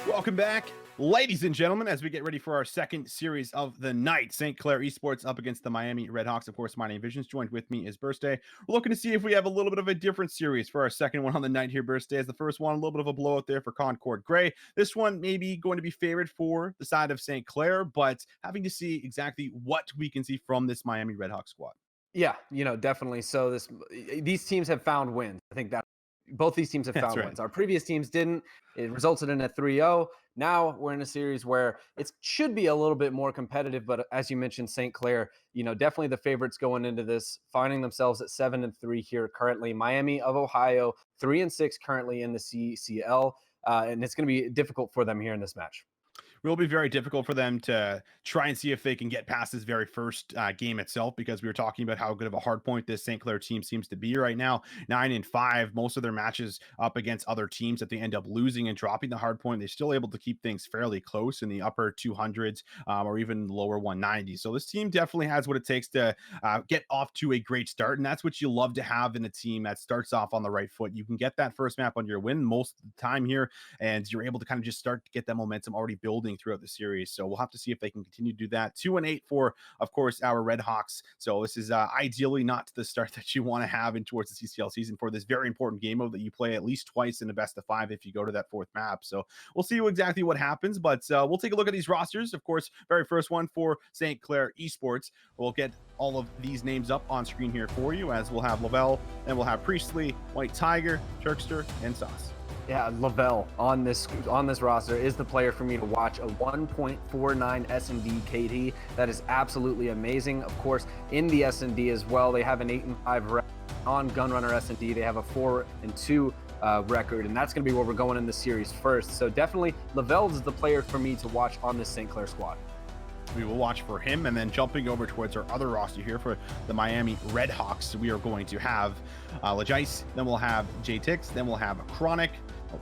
Welcome back, ladies and gentlemen, as we get ready for our second series of the night. St. Clair Esports up against the Miami Redhawks. Of course, my name Visions. Joined with me is Birthday. We're looking to see if we have a little bit of a different series for our second one on the night here. Birthday is the first one, a little bit of a blowout there for Concord Gray. This one may be going to be favored for the side of St. Clair, but having to see exactly what we can see from this Miami Redhawks squad. Yeah, definitely. So these teams have found wins. I think that both these teams have That's found right. wins. Our previous teams didn't. It resulted in a 3-0. Now we're in a series where it should be a little bit more competitive, but as you mentioned, St. Clair, definitely the favorites going into this, finding themselves at 7-3 here currently. Miami of Ohio, 3-6 currently in the CCL, and it's going to be difficult for them here in this match. It will be very difficult for them to try and see if they can get past this very first game itself, because we were talking about how good of a hard point this St. Clair team seems to be right now. 9-5, most of their matches up against other teams that they end up losing and dropping the hard point, they're still able to keep things fairly close in the upper 200s or even lower 190s. So this team definitely has what it takes to get off to a great start, and that's what you love to have in a team that starts off on the right foot. You can get that first map on your win most of the time here, and you're able to kind of just start to get that momentum already building throughout the series. So we'll have to see if they can continue to do that. 2-8 for, of course, our Redhawks. So this is ideally not the start that you want to have in towards the CCL season for this very important game mode that you play at least twice in the best of 5 if you go to that fourth map. So we'll see exactly what happens, but we'll take a look at these rosters. Of course, very first one for St. Clair Esports. We'll get all of these names up on screen here for you, as we'll have Lavelle, and we'll have Priestley, White Tiger, Turkster, and Sauce. Yeah, Lavelle on this roster is the player for me to watch. A 1.49 S&D KD. That is absolutely amazing. Of course, in the S&D as well, they have an 8-5 record. On Gunrunner S&D, they have a 4-2 record, and that's going to be where we're going in the series first. So definitely, Lavelle is the player for me to watch on this St. Clair squad. We will watch for him, and then jumping over towards our other roster here for the Miami Redhawks, we are going to have Legice, then we'll have J-Tix, then we'll have Chronic,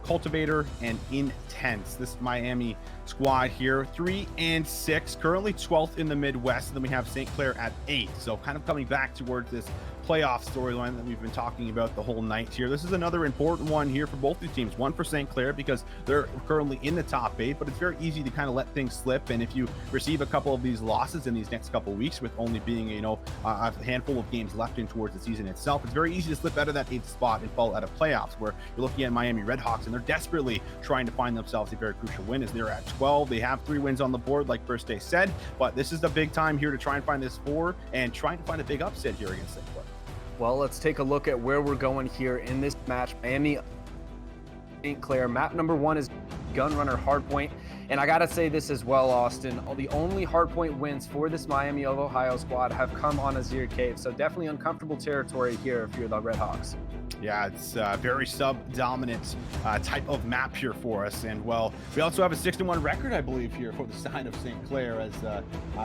Cultivator, and Intense. This Miami squad here, 3-6, currently 12th in the Midwest, and then we have St. Clair at 8th. So kind of coming back towards this playoff storyline that we've been talking about the whole night here. This is another important one here for both these teams. One for St. Clair because they're currently in the top 8, but it's very easy to kind of let things slip. And if you receive a couple of these losses in these next couple of weeks, with only being, a handful of games left in towards the season itself, it's very easy to slip out of that 8th spot and fall out of playoffs, where you're looking at Miami Redhawks, and they're desperately trying to find themselves a very crucial win, as they're at 12. They have 3 wins on the board, like Birthday said, but this is the big time here to try and find this 4 and trying to find a big upset here against St. Clair. Well, let's take a look at where we're going here in this match. Miami, St. Clair. Map number 1 is Gunrunner Hardpoint. And I got to say this as well, Austin. The only hardpoint wins for this Miami of Ohio squad have come on Azir Cave. So definitely uncomfortable territory here if you're the Redhawks. Yeah, it's a very sub-dominant type of map here for us. And, well, we also have a 6-1 record, I believe, here for the side of St. Clair, as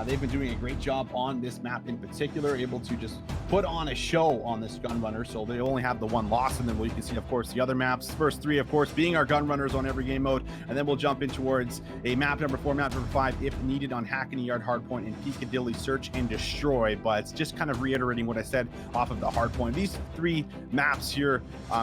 they've been doing a great job on this map in particular, able to just put on a show on this Gunrunner. So they only have the 1 loss, and then you can see, of course, the other maps. First 3, of course, being our Gunrunners on every game mode. And then we'll jump in towards a map number 4, map number 5, if needed, on Hackney Yard Hardpoint and Piccadilly Search and Destroy. But it's just kind of reiterating what I said off of the Hardpoint. These 3 maps here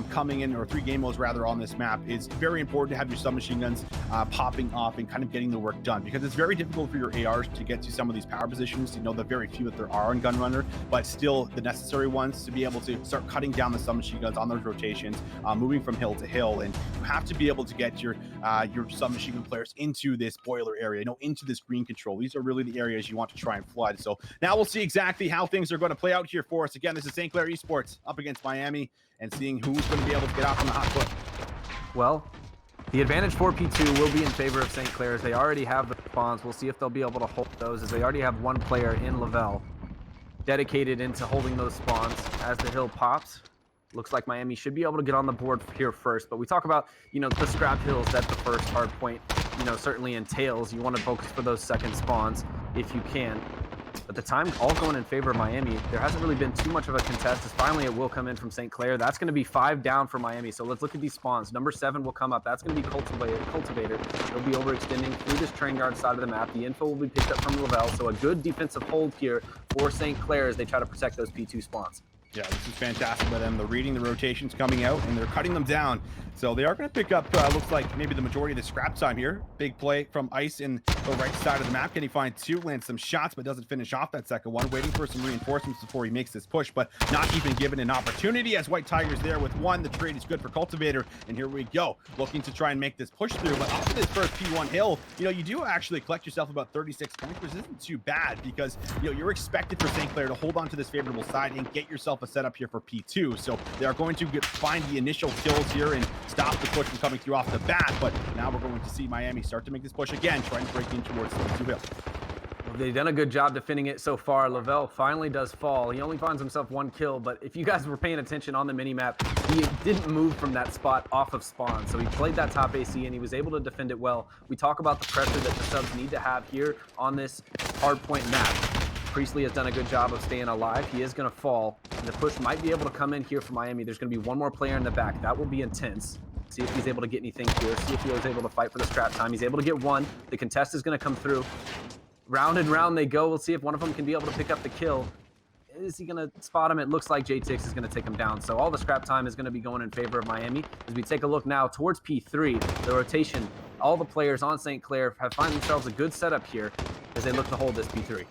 coming in, or 3 game modes rather, on this map, is very important to have your submachine guns popping off and kind of getting the work done, because it's very difficult for your ARs to get to some of these power positions. The very few that there are on Gunrunner, but still the necessary ones to be able to start cutting down the submachine guns on those rotations, moving from hill to hill. And you have to be able to get your submachine gun players into this boiler area, into this green control. These are really the areas you want to try and flood. So now we'll see exactly how things are going to play out here for us. Again, this is St. Clair Esports up against Miami, and seeing who's going to be able to get off on the hot foot. Well, the advantage for P2 will be in favor of St. Clair, as they already have the spawns. We'll see if they'll be able to hold those, as they already have 1 player in Lavelle dedicated into holding those spawns. As the hill pops, looks like Miami should be able to get on the board here first. But we talk about, the scrap hills that the first hard point, certainly entails. You want to focus for those second spawns if you can. But the time all going in favor of Miami. There hasn't really been too much of a contest, as finally it will come in from St. Clair. That's going to be 5 down for Miami. So let's look at these spawns. Number 7 will come up. That's going to be Cultivator. He'll be overextending through this train guard side of the map. The info will be picked up from Lavelle. So a good defensive hold here for St. Clair as they try to protect those P2 spawns. Yeah, this is fantastic by them. They're reading the rotations coming out, and they're cutting them down. So they are going to pick up, looks like maybe the majority of the scrap time here. Big play from Ice in the right side of the map. Can he find two? Lands some shots, but doesn't finish off that second one. Waiting for some reinforcements before he makes this push, but not even given an opportunity as White Tiger's there with one. The trade is good for Cultivator, and here we go. Looking to try and make this push through, but off of this first P1 hill, you do actually collect yourself about 36 points, which isn't too bad because, you're expected for St. Clair to hold on to this favorable side and get yourself a setup here for P2. So they are going to find the initial kills here and stop the push from coming through off the bat. But now we're going to see Miami start to make this push again, trying to break in towards the P2 hill. Well, they've done a good job defending it so far. Lavelle finally does fall. He only finds himself one kill, but if you guys were paying attention on the minimap, he didn't move from that spot off of spawn. So he played that top AC and he was able to defend it well. We talk about the pressure that the subs need to have here on this hardpoint map. Priestley has done a good job of staying alive. He is going to fall. The push might be able to come in here for Miami. There's going to be one more player in the back. That will be intense. See if he's able to get anything here. See if he was able to fight for the scrap time. He's able to get one. The contest is going to come through. Round and round they go. We'll see if one of them can be able to pick up the kill. Is he going to spot him? It looks like J-Tix is going to take him down. So all the scrap time is going to be going in favor of Miami. As we take a look now towards P3, the rotation, all the players on St. Clair have found themselves a good setup here as they look to hold this P3.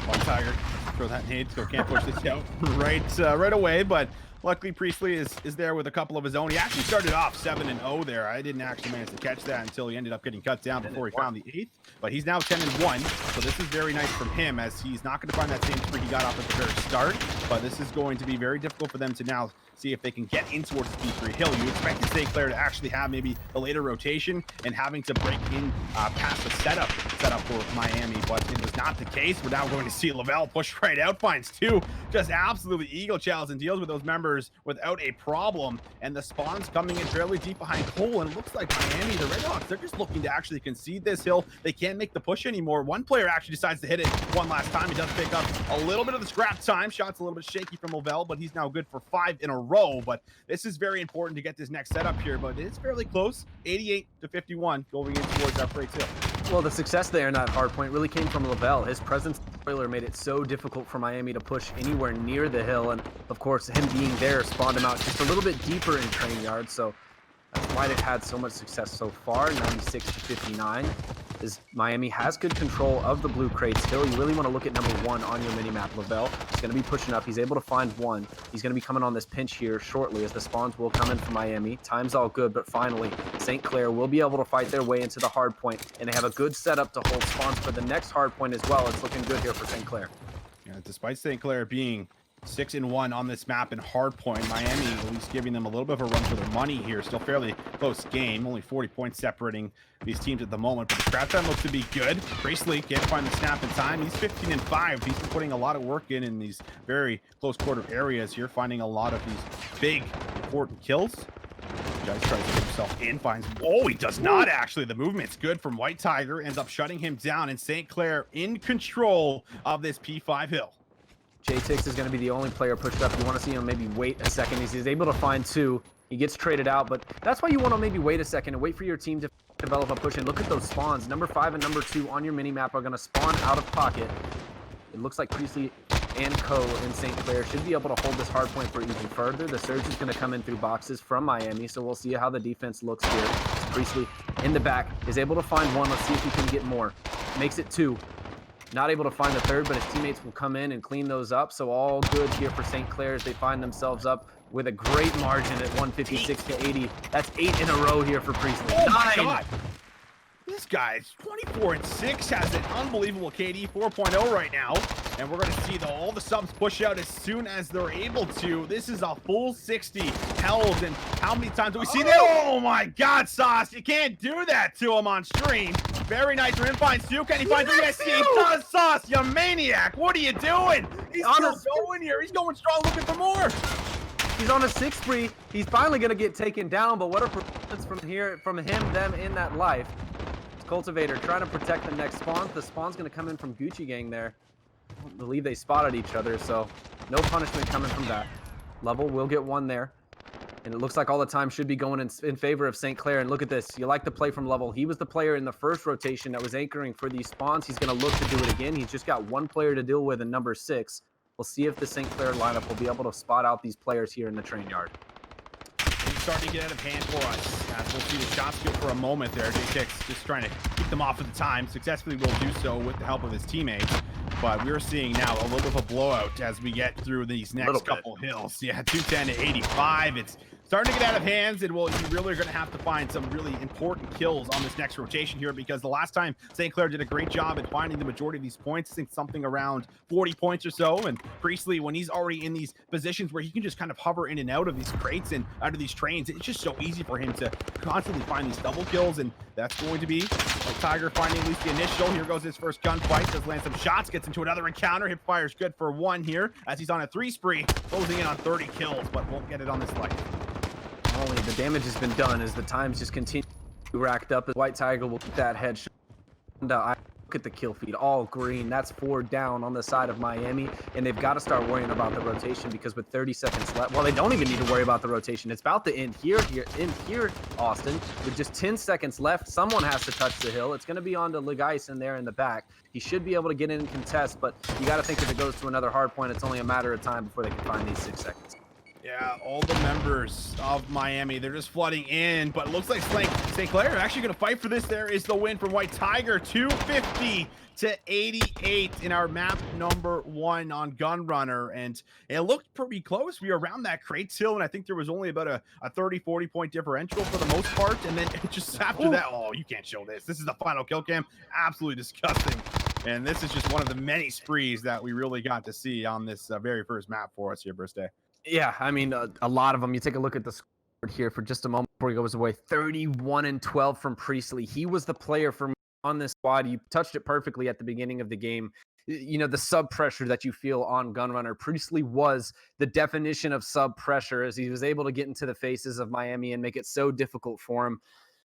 One Tiger, throw that nade, so can't push this out right away, but luckily Priestley is there with a couple of his own. He actually started off 7-0 there. I didn't actually manage to catch that until he ended up getting cut down before he found the 8th, but he's now 10-1, so this is very nice from him as he's not going to find that same spree he got off at the very start, but this is going to be very difficult for them to now see if they can get in towards the P3 hill. You expect to St. Clair to actually have maybe the later rotation and having to break in past the setup for Miami, but it was not the case. We're now going to see Lavelle push right out, finds two, just absolutely eagle chows and deals with those members without a problem, and the spawns coming in fairly deep behind Cole, and it looks like Miami, the Redhawks, they're just looking to actually concede this hill. They can't make the push anymore. One player actually decides to hit it one last time. He does pick up a little bit of the scrap time. Shot's a little bit shaky from Lavelle, but he's now good for 5 in a row. But this is very important to get this next setup here, but it's fairly close, 88-51 going in towards our Freight hill. Well, the success there in that hard point really came from Lavelle. His presence spoiler made it so difficult for Miami to push anywhere near the hill, and of course him being there spawned him out just a little bit deeper in train yard, so that's why they've had so much success so far. 96-59 is Miami has good control of the blue crates hill. You really want to look at number 1 on your minimap. Lavelle is going to be pushing up. He's able to find one. He's going to be coming on this pinch here shortly as the spawns will come in for Miami. Time's all good, but finally St. Clair will be able to fight their way into the hard point, and they have a good setup to hold spawns for the next hard point as well. It's looking good here for St. Clair. Yeah, despite St. Clair being 6-1 on this map in hardpoint, Miami at least giving them a little bit of a run for their money here. Still fairly close game, only 40 points separating these teams at the moment, but the scrap time looks to be good. Priestley can't find the snap in time. He's 15-5. He's been putting a lot of work in these very close quarter areas here, finding a lot of these big important kills. Guys tries to get himself in, finds, oh, he does not actually. The movement's good from White Tiger, ends up shutting him down, and St. Clair in control of this P5 hill. J-Tix is going to be the only player pushed up. You want to see him maybe wait a second. He's able to find two. He gets traded out, but that's why you want to maybe wait a second and wait for your team to develop a push. And look at those spawns. Number 5 and number 2 on your minimap are going to spawn out of pocket. It looks like Priestley and Co. in St. Clair should be able to hold this hard point for even further. The surge is going to come in through boxes from Miami, so we'll see how the defense looks here. Priestley in the back is able to find one. Let's see if he can get more. Makes it 2. Not able to find the 3rd, but his teammates will come in and clean those up. So all good here for St. Clair as they find themselves up with a great margin at 156-80. That's 8 in a row here for Priestley. Oh my God. This guy's 24-6, has an unbelievable KD 4.0 right now. And we're going to see all the subs push out as soon as they're able to. This is a full 60 held. And how many times do we see that? Oh my God, Sauce, you can't do that to him on stream. Very nice. Rim finds 2. Can he find 3? Yes, he does, Sauce, you maniac. What are you doing? He's still going here. He's going strong, looking for more. He's on a 6 spree. He's finally going to get taken down, but what a performance from him, them in that life. Cultivator trying to protect the next spawn. The spawn's going to come in from Gucci Gang there. I don't believe they spotted each other, so no punishment coming from that. Level will get one there. And it looks like all the time should be going in favor of St. Clair. And look at this. You like the play from Level. He was the player in the first rotation that was anchoring for these spawns. He's going to look to do it again. He's just got one player to deal with in number 6. We'll see if the St. Clair lineup will be able to spot out these players here in the train yard. It's starting to get out of hand for us. As we'll see the shots go for a moment there. J6 just trying to keep them off at the time. Successfully will do so with the help of his teammates. But we're seeing now a little bit of a blowout as we get through these next couple hills. Yeah, 210 to 85. It's starting to get out of hands, and well, you really are going to have to find some really important kills on this next rotation here, because the last time St. Clair did a great job at finding the majority of these points. I think something around 40 points or so. And Priestley, when he's already in these positions where he can just kind of hover in and out of these crates and out of these trains, it's just so easy for him to constantly find these double kills. And that's going to be like Tiger finding at least the initial. Here goes his first gunfight. Does land some shots, gets into another encounter. Hip fire's good for 1 here as he's on a 3 spree, closing in on 30 kills, but won't get it on this life. Only the damage has been done as the times just continue to be racked up. As White Tiger will get that headshot. And I look at the kill feed, all green. That's 4 down on the side of Miami, and they've got to start worrying about the rotation, because with 30 seconds left, well, they don't even need to worry about the rotation. It's about to end here, Austin. With just 10 seconds left, someone has to touch the hill. It's going to be on to Legais in there in the back. He should be able to get in and contest, but you got to think if it goes to another hard point, it's only a matter of time before they can find these 6 seconds. Yeah, all the members of Miami, they're just flooding in, but it looks like St. Clair are actually going to fight for this. There is the win from White Tiger, 250 to 88 in our map number 1 on Gunrunner, and it looked pretty close. We were around that crates hill, and I think there was only about a 30-40 point differential for the most part, and then just after that, oh, you can't show this. This is the final kill cam. Absolutely disgusting. And this is just one of the many sprees that we really got to see on this very first map for us here, Birthday. Yeah, I mean, a lot of them. You take a look at the score here for just a moment before he goes away. 31-12 from Priestley. He was the player for me on this squad. You touched it perfectly at the beginning of the game. You know, the sub pressure that you feel on Gunrunner. Priestley was the definition of sub pressure, as he was able to get into the faces of Miami and make it so difficult for him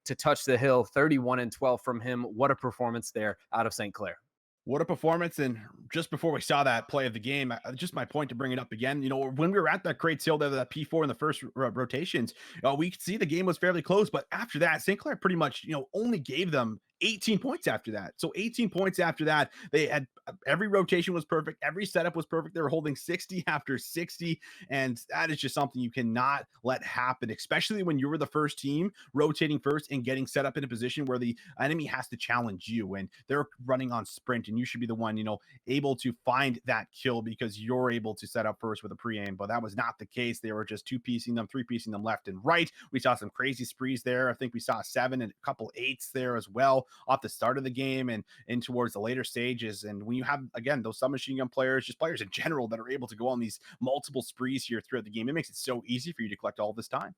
to touch the hill. 31-12 from him. What a performance there out of St. Clair. What a performance. And just before we saw that play of the game, just my point to bring it up again, you know, when we were at that Crates Hill there, that P4 in the first rotations, we could see the game was fairly close. But after that, St. Clair pretty much, you know, only gave them 18 points after that. So 18 points after that, they had every rotation was perfect. Every setup was perfect. They were holding 60 after 60. And that is just something you cannot let happen, especially when you were the first team rotating first and getting set up in a position where the enemy has to challenge you and they're running on sprint, and you should be the one, you know, able to find that kill because you're able to set up first with a pre-aim. But that was not the case. They were just 2-piecing them, 3-piecing them left and right. We saw some crazy sprees there. I think we saw 7 and a couple 8s there as well off the start of the game and in towards the later stages. And when you have, again, those submachine gun players, just players in general that are able to go on these multiple sprees here throughout the game, it makes it so easy for you to collect all this time.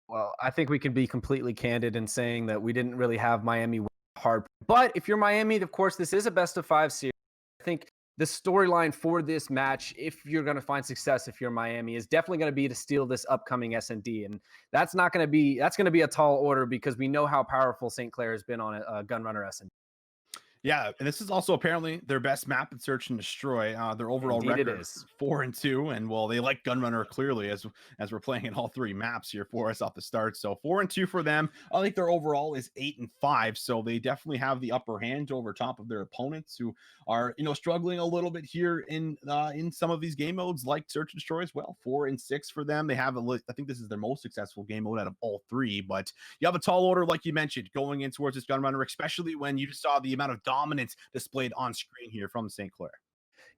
Well, I think we can be completely candid in saying that we didn't really have Miami hard. But if you're Miami, of course, this is a best of 5 series. I think the storyline for this match, if you're going to find success, if you're Miami, is definitely going to be to steal this upcoming S&D. And that's going to be a tall order, because we know how powerful St. Clair has been on a Gunrunner S&D. Yeah, and this is also apparently their best map in Search and Destroy. Their overall record is 4-2, and well, they like Gunrunner clearly as we're playing in all 3 maps here for us off the start. So 4-2 for them. I think their overall is 8-5, so they definitely have the upper hand over top of their opponents, who are, you know, struggling a little bit here in some of these game modes like Search and Destroy as well. 4-6 for them. They have I think this is their most successful game mode out of all 3. But you have a tall order, like you mentioned, going in towards this Gunrunner, especially when you just saw the amount of dominance displayed on screen here from St. Clair.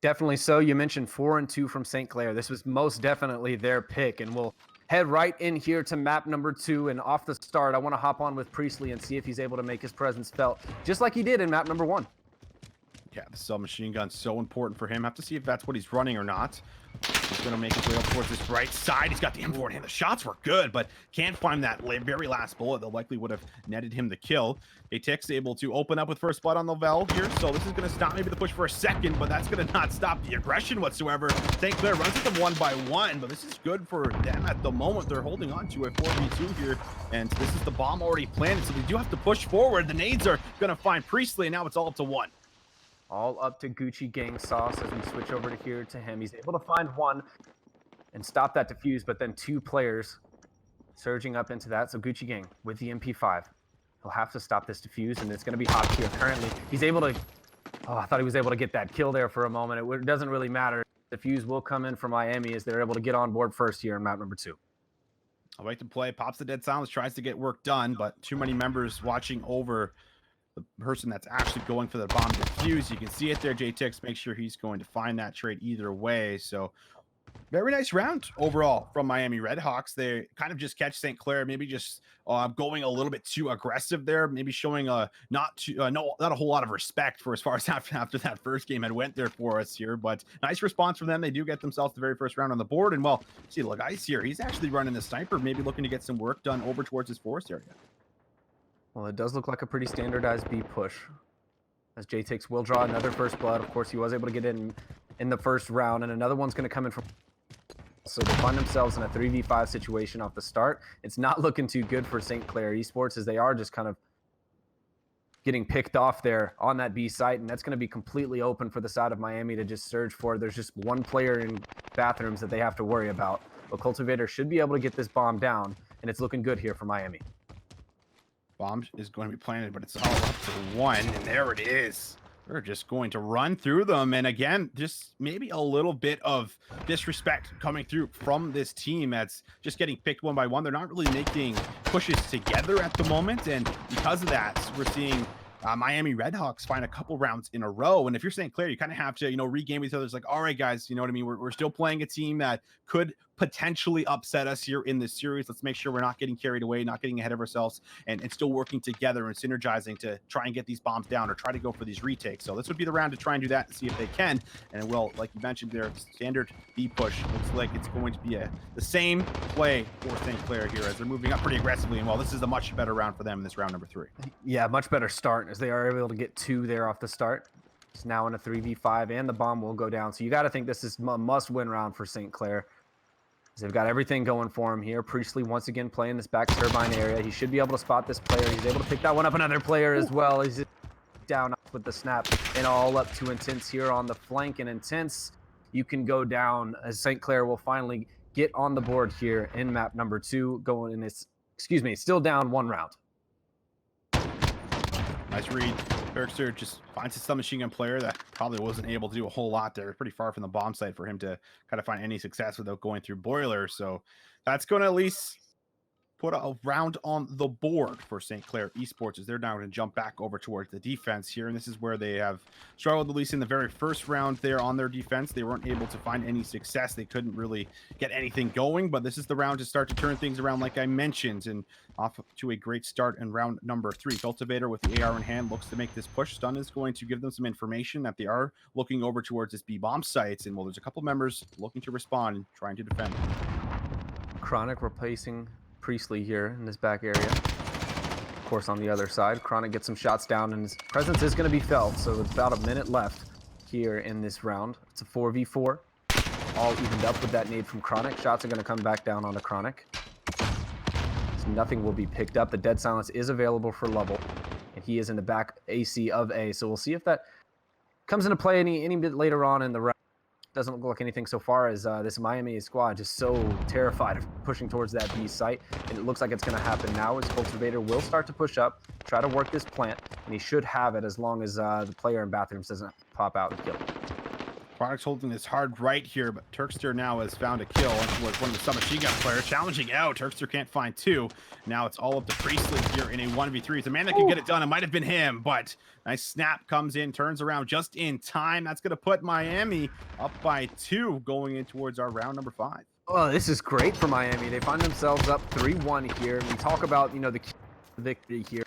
Definitely so. You mentioned 4-2 from St. Clair. This was most definitely their pick, and we'll head right in here to map number 2. And off the start, I want to hop on with Priestley and see if he's able to make his presence felt, just like he did in map number 1. Yeah, the submachine gun's so important for him. Have to see if that's what he's running or not. He's going to make his way up towards this right side. He's got the M4 in hand. The shots were good, but can't find that very last bullet that likely would have netted him the kill. Atix able to open up with first blood on Lavelle here, so this is going to stop maybe the push for a second, but that's going to not stop the aggression whatsoever. St. Clair runs at them 1 by 1, but this is good for them at the moment. They're holding on to a 4v2 here, and this is the bomb already planted, so they do have to push forward. The nades are going to find Priestley, and now it's all up to 1. All up to Gucci Gang Sauce as we switch over to here to him. He's able to find 1 and stop that defuse, but then 2 players surging up into that. So Gucci Gang with the MP5. He'll have to stop this defuse, and it's going to be hot here currently. He's able to... Oh, I thought he was able to get that kill there for a moment. It doesn't really matter. The fuse will come in for Miami as they're able to get on board first here in map number 2. I like to play, pops the dead silence, tries to get work done, but too many members watching over the person that's actually going for the bomb defuse. You can see it there. JTix makes sure he's going to find that trade either way. So very nice round overall from Miami Redhawks. They kind of just catch St. Clair, maybe just going a little bit too aggressive there, maybe showing not a whole lot of respect for as far as after that first game had went there for us here. But nice response from them. They do get themselves the very first round on the board. And well, see, look, Ice here, he's actually running the sniper, maybe looking to get some work done over towards his forest area. Well, it does look like a pretty standardized B push, as JTix will draw another first blood. Of course, he was able to get in the first round, and another one's going to come in from. So they find themselves in a 3v5 situation off the start. It's not looking too good for St. Clair Esports, as they are just kind of getting picked off there on that B site, and that's going to be completely open for the side of Miami to just surge for. There's just one player in bathrooms that they have to worry about. But Cultivator should be able to get this bomb down, and it's looking good here for Miami. Bomb is going to be planted, but it's all up to one, and there it is. They're just going to run through them, and again, just maybe a little bit of disrespect coming through from this team that's just getting picked one by one. They're not really making pushes together at the moment, and because of that, we're seeing Miami Redhawks find a couple rounds in a row. And if you're St. Clair, you kind of have to, regame with each other. It's like, all right, guys, you know what I mean? We're still playing a team that could potentially upset us here in this series. Let's make sure we're not getting carried away, not getting ahead of ourselves, and still working together and synergizing to try and get these bombs down or try to go for these retakes. So this would be the round to try and do that and see if they can. And well, like you mentioned there, standard B push looks like it's going to be the same play for St. Clair here as they're moving up pretty aggressively. And well, this is a much better round for them in this round number 3. Yeah, much better start, as they are able to get 2 there off the start. It's now in a 3v5, and the bomb will go down. So you got to think this is a must-win round for St. Clair. They've got everything going for him here. Priestley once again playing this back turbine area. He should be able to spot this player. He's able to pick that one up. Another player as well. He's down with the snap, and all up to Intense here on the flank. And Intense, you can go down, as St. Clair will finally get on the board here in map number 2. Going in this, still down 1 round. Nice read. Bergster just finds a submachine gun player that probably wasn't able to do a whole lot there. Pretty far from the bomb site for him to kind of find any success without going through boiler. So that's going to at least put a round on the board for St. Clair Esports, as they're now going to jump back over towards the defense here. And this is where they have struggled, at least in the very first round there on their defense. They weren't able to find any success. They couldn't really get anything going, but this is the round to start to turn things around, like I mentioned, and off to a great start in round number 3. Cultivator with the AR in hand looks to make this push. Stun is going to give them some information that they are looking over towards this B bomb sites, and well, there's a couple members looking to respond and trying to defend. Chronic replacing Priestley here in this back area. Of course, on the other side, Chronic gets some shots down, and his presence is going to be felt. So it's about a minute left here in this round. It's a 4v4, all evened up with that nade from Chronic. Shots are going to come back down onto Chronic. So nothing will be picked up. The dead silence is available for Lovell, and he is in the back AC of A. So we'll see if that comes into play any bit later on in the round. Doesn't look like anything so far, as this Miami squad just so terrified of pushing towards that B site, and it looks like it's going to happen now, as Cultivator will start to push up, try to work this plant, and he should have it as long as the player in bathrooms doesn't pop out and kill him. Chronic's holding this hard right here, but Turkster now has found a kill. Was one of the submachine gun players challenging out. Turkster can't find 2. Now it's all up to Priestley here in a 1v3. It's a man that can get it done. It might have been him, but nice snap comes in, turns around just in time. That's going to put Miami up by 2 going in towards our round number 5. Oh, this is great for Miami. They find themselves up 3-1 here. And we talk about, the key to victory here.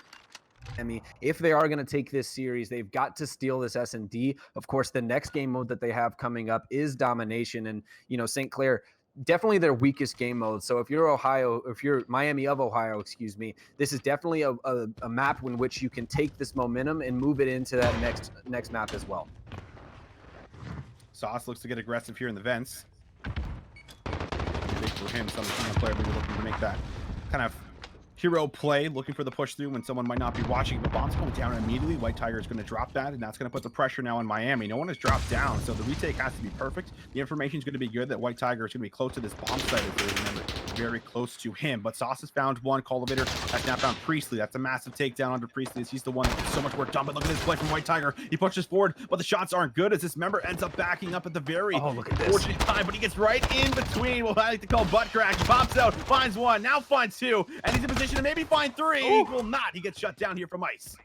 I mean, if they are going to take this series, they've got to steal this S&D. Of course, the next game mode that they have coming up is domination. And, St. Clair, definitely their weakest game mode. So if you're Miami of Ohio, this is definitely a map in which you can take this momentum and move it into that next map as well. Sauce looks to get aggressive here in the vents. Big for him, some player will be looking to make that kind of hero play, looking for the push through when someone might not be watching. The bomb's going down immediately. White Tiger is going to drop that, and that's going to put the pressure now on Miami. No one has dropped down, so the retake has to be perfect. The information is going to be good that White Tiger is going to be close to this bomb site, if they remember, very close to him. But Sauce has found one. Cultivator has now found Priestley. That's a massive takedown under Priestley, as he's the one that gets so much work done. But look at this play from White Tiger. He pushes forward, but the shots aren't good, as this member ends up backing up at the very fortunate time. But he gets right in between what I like to call butt crack. He pops out, finds one, now finds two, and he's in position to maybe find three. He will not. He gets shut down here from ice.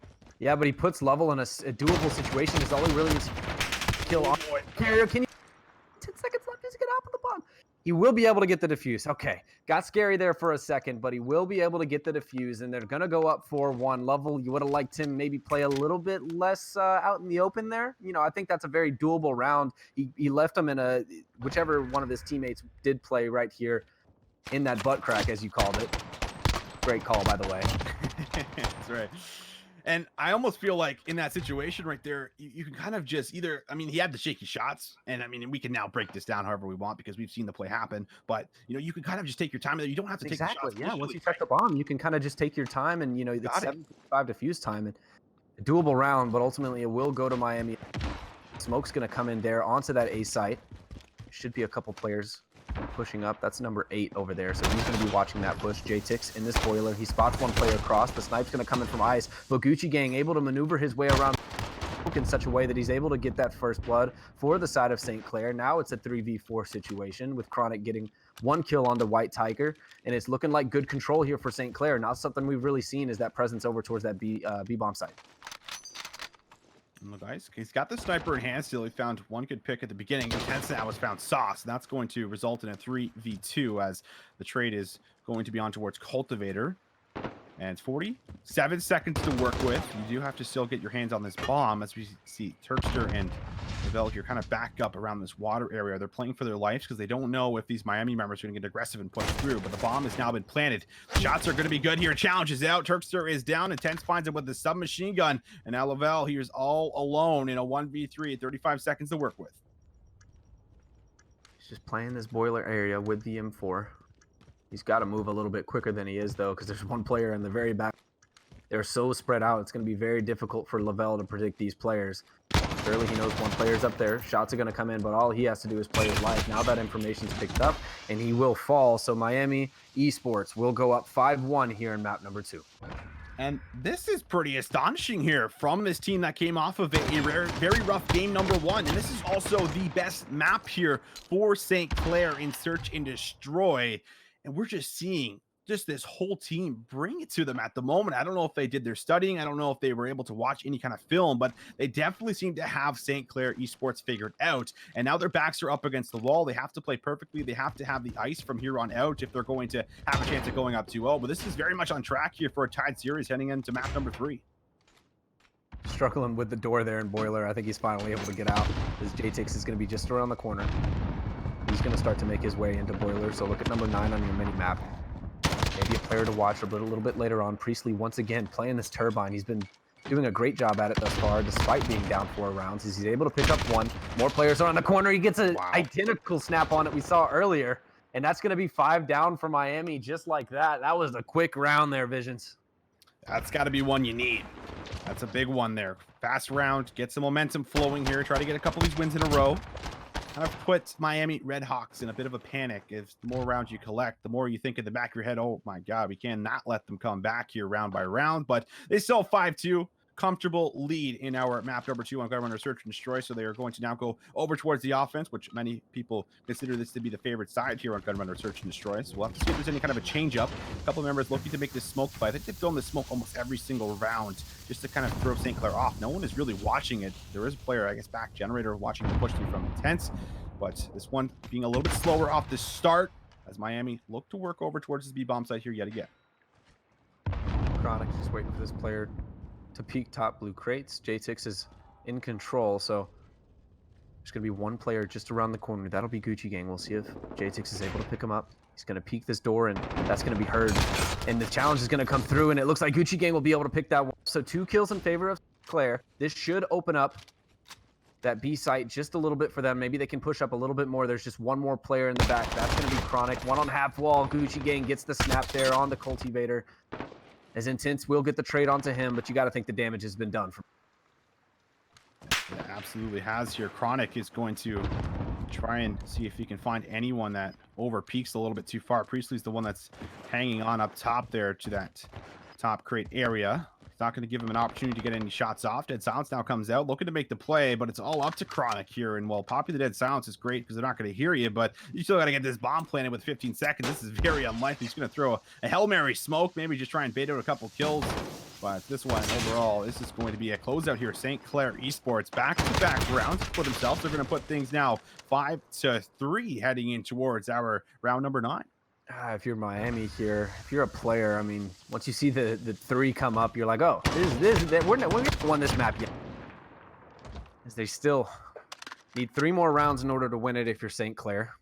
Yeah, but he puts Level in a doable situation. Is all he really needs to kill on. Carrier, can you? 10 seconds left. He's gonna hop on the bomb. He will be able to get the defuse. Okay, got scary there for a second, but he will be able to get the defuse, and they're gonna go up 4-1. Level, you would have liked him maybe play a little bit less out in the open there. You know, I think that's a very doable round. He left him in a whichever one of his teammates did play right here in that butt crack, as you called it. Great call, by the way. That's right. And I almost feel like in that situation right there, you can kind of just either, I mean, he had the shaky shots, and I mean, we can now break this down however we want because we've seen the play happen, but you know, you can kind of just take your time there. You don't have to take the shots. Yeah, once you check the bomb, you can kind of just take your time, and you know, it's 7.5 defuse time, and a doable round, but ultimately it will go to Miami. Smoke's going to come in there onto that A site. Should be a couple players pushing up. That's number 8 over there, so he's going to be watching that push. J-Tix in this boiler. He spots one player across. The snipe's going to come in from ice, but Gucci Gang able to maneuver his way around in such a way that he's able to get that first blood for the side of St. Clair. Now it's a 3v4 situation with Chronic getting 1 kill on the White Tiger, and it's looking like good control here for St. Clair. Not something we've really seen is that presence over towards that B-bomb site. And look, guys, he's got the sniper in hand still. He found one good pick at the beginning. Intense now has found Sauce, and that's going to result in a 3v2 as the trade is going to be on towards Cultivator. And it's 47 seconds to work with. You do have to still get your hands on this bomb, as we see Turkster and Lavelle here kind of back up around this water area. They're playing for their lives because they don't know if these Miami members are going to get aggressive and push through, but the bomb has now been planted. Shots are going to be good here. Challenge is out. Turkster is down. Intense finds him with the submachine gun, and now Lavelle here's all alone in a 1v3 at 35 seconds to work with. He's just playing this boiler area with the M4. He's got to move a little bit quicker than he is, though, because there's one player in the very back. They're so spread out, it's going to be very difficult for Lavelle to predict these players. Surely he knows one player's up there. Shots are going to come in, but all he has to do is play his life. Now that information's picked up, and he will fall. So Miami Esports will go up 5-1 here in map number 2. And this is pretty astonishing here from this team that came off of a very rough game number 1. And this is also the best map here for St. Clair in Search and Destroy. And we're just seeing just this whole team bring it to them at the moment. I don't know if they did their studying. I don't know if they were able to watch any kind of film, but they definitely seem to have St. Clair Esports figured out. And now their backs are up against the wall. They have to play perfectly. They have to have the ice from here on out if they're going to have a chance of going up 2-0. But this is very much on track here for a tied series heading into map number 3. Struggling with the door there in Boiler. I think he's finally able to get out. His J-Tix is going to be just around the corner. He's going to start to make his way into Boiler. So look at number 9 on your mini map. Maybe a player to watch a little bit later on. Priestley once again playing this turbine. He's been doing a great job at it thus far, despite being down 4 rounds. He's able to pick up 1. More players are on the corner. He gets an identical snap on it we saw earlier, and that's going to be 5 down for Miami just like that. That was a quick round there, Visions. That's got to be one you need. That's a big one there. Fast round, get some momentum flowing here. Try to get a couple of these wins in a row. Kind of put Miami Redhawks in a bit of a panic. If the more rounds you collect, the more you think in the back of your head, oh my God, we cannot let them come back here round by round. But they still 5-2. Comfortable lead in our map number 2 on Gunrunner Search and Destroy. So they are going to now go over towards the offense, which many people consider this to be the favorite side here on Gunrunner Search and Destroy. So we'll have to see if there's any kind of a change up. A couple of members looking to make this smoke play. I think they've thrown the smoke almost every single round just to kind of throw St. Clair off. No one is really watching it. There is a player, I guess, back generator watching the push through from Intense, but this one being a little bit slower off the start as Miami look to work over towards this B-bomb site here yet again. Chronic just waiting for this player to peek top blue crates. J-Tix is in control, so there's going to be one player just around the corner. That'll be Gucci Gang. We'll see if J-Tix is able to pick him up. He's going to peek this door, and that's going to be heard. And the challenge is going to come through, and it looks like Gucci Gang will be able to pick that one. So 2 kills in favor of Claire. This should open up that B site just a little bit for them. Maybe they can push up a little bit more. There's just one more player in the back. That's going to be Chronic. One on half wall. Gucci Gang gets the snap there on the Cultivator. As Intense will get the trade onto him, but you got to think the damage has been done. It absolutely has here. Chronic is going to try and see if he can find anyone that over peaks a little bit too far. Priestley's the one that's hanging on up top there to that top crate area. It's not going to give him an opportunity to get any shots off. Dead Silence now comes out looking to make the play, but it's all up to Chronic here. And while popping the Dead Silence is great because they're not going to hear you, but you still got to get this bomb planted with 15 seconds. This is very unlikely. He's going to throw a Hail Mary smoke, maybe just try and bait out a couple kills. But this one, overall, this is going to be a closeout here. St. Clair Esports back-to-back rounds for themselves. They're going to put things now 5-3 heading in towards our round number 9. If you're Miami here, if you're a player, I mean, once you see the 3 come up, you're like, oh, we're not won this map yet. As they still need 3 more rounds in order to win it if you're St. Clair.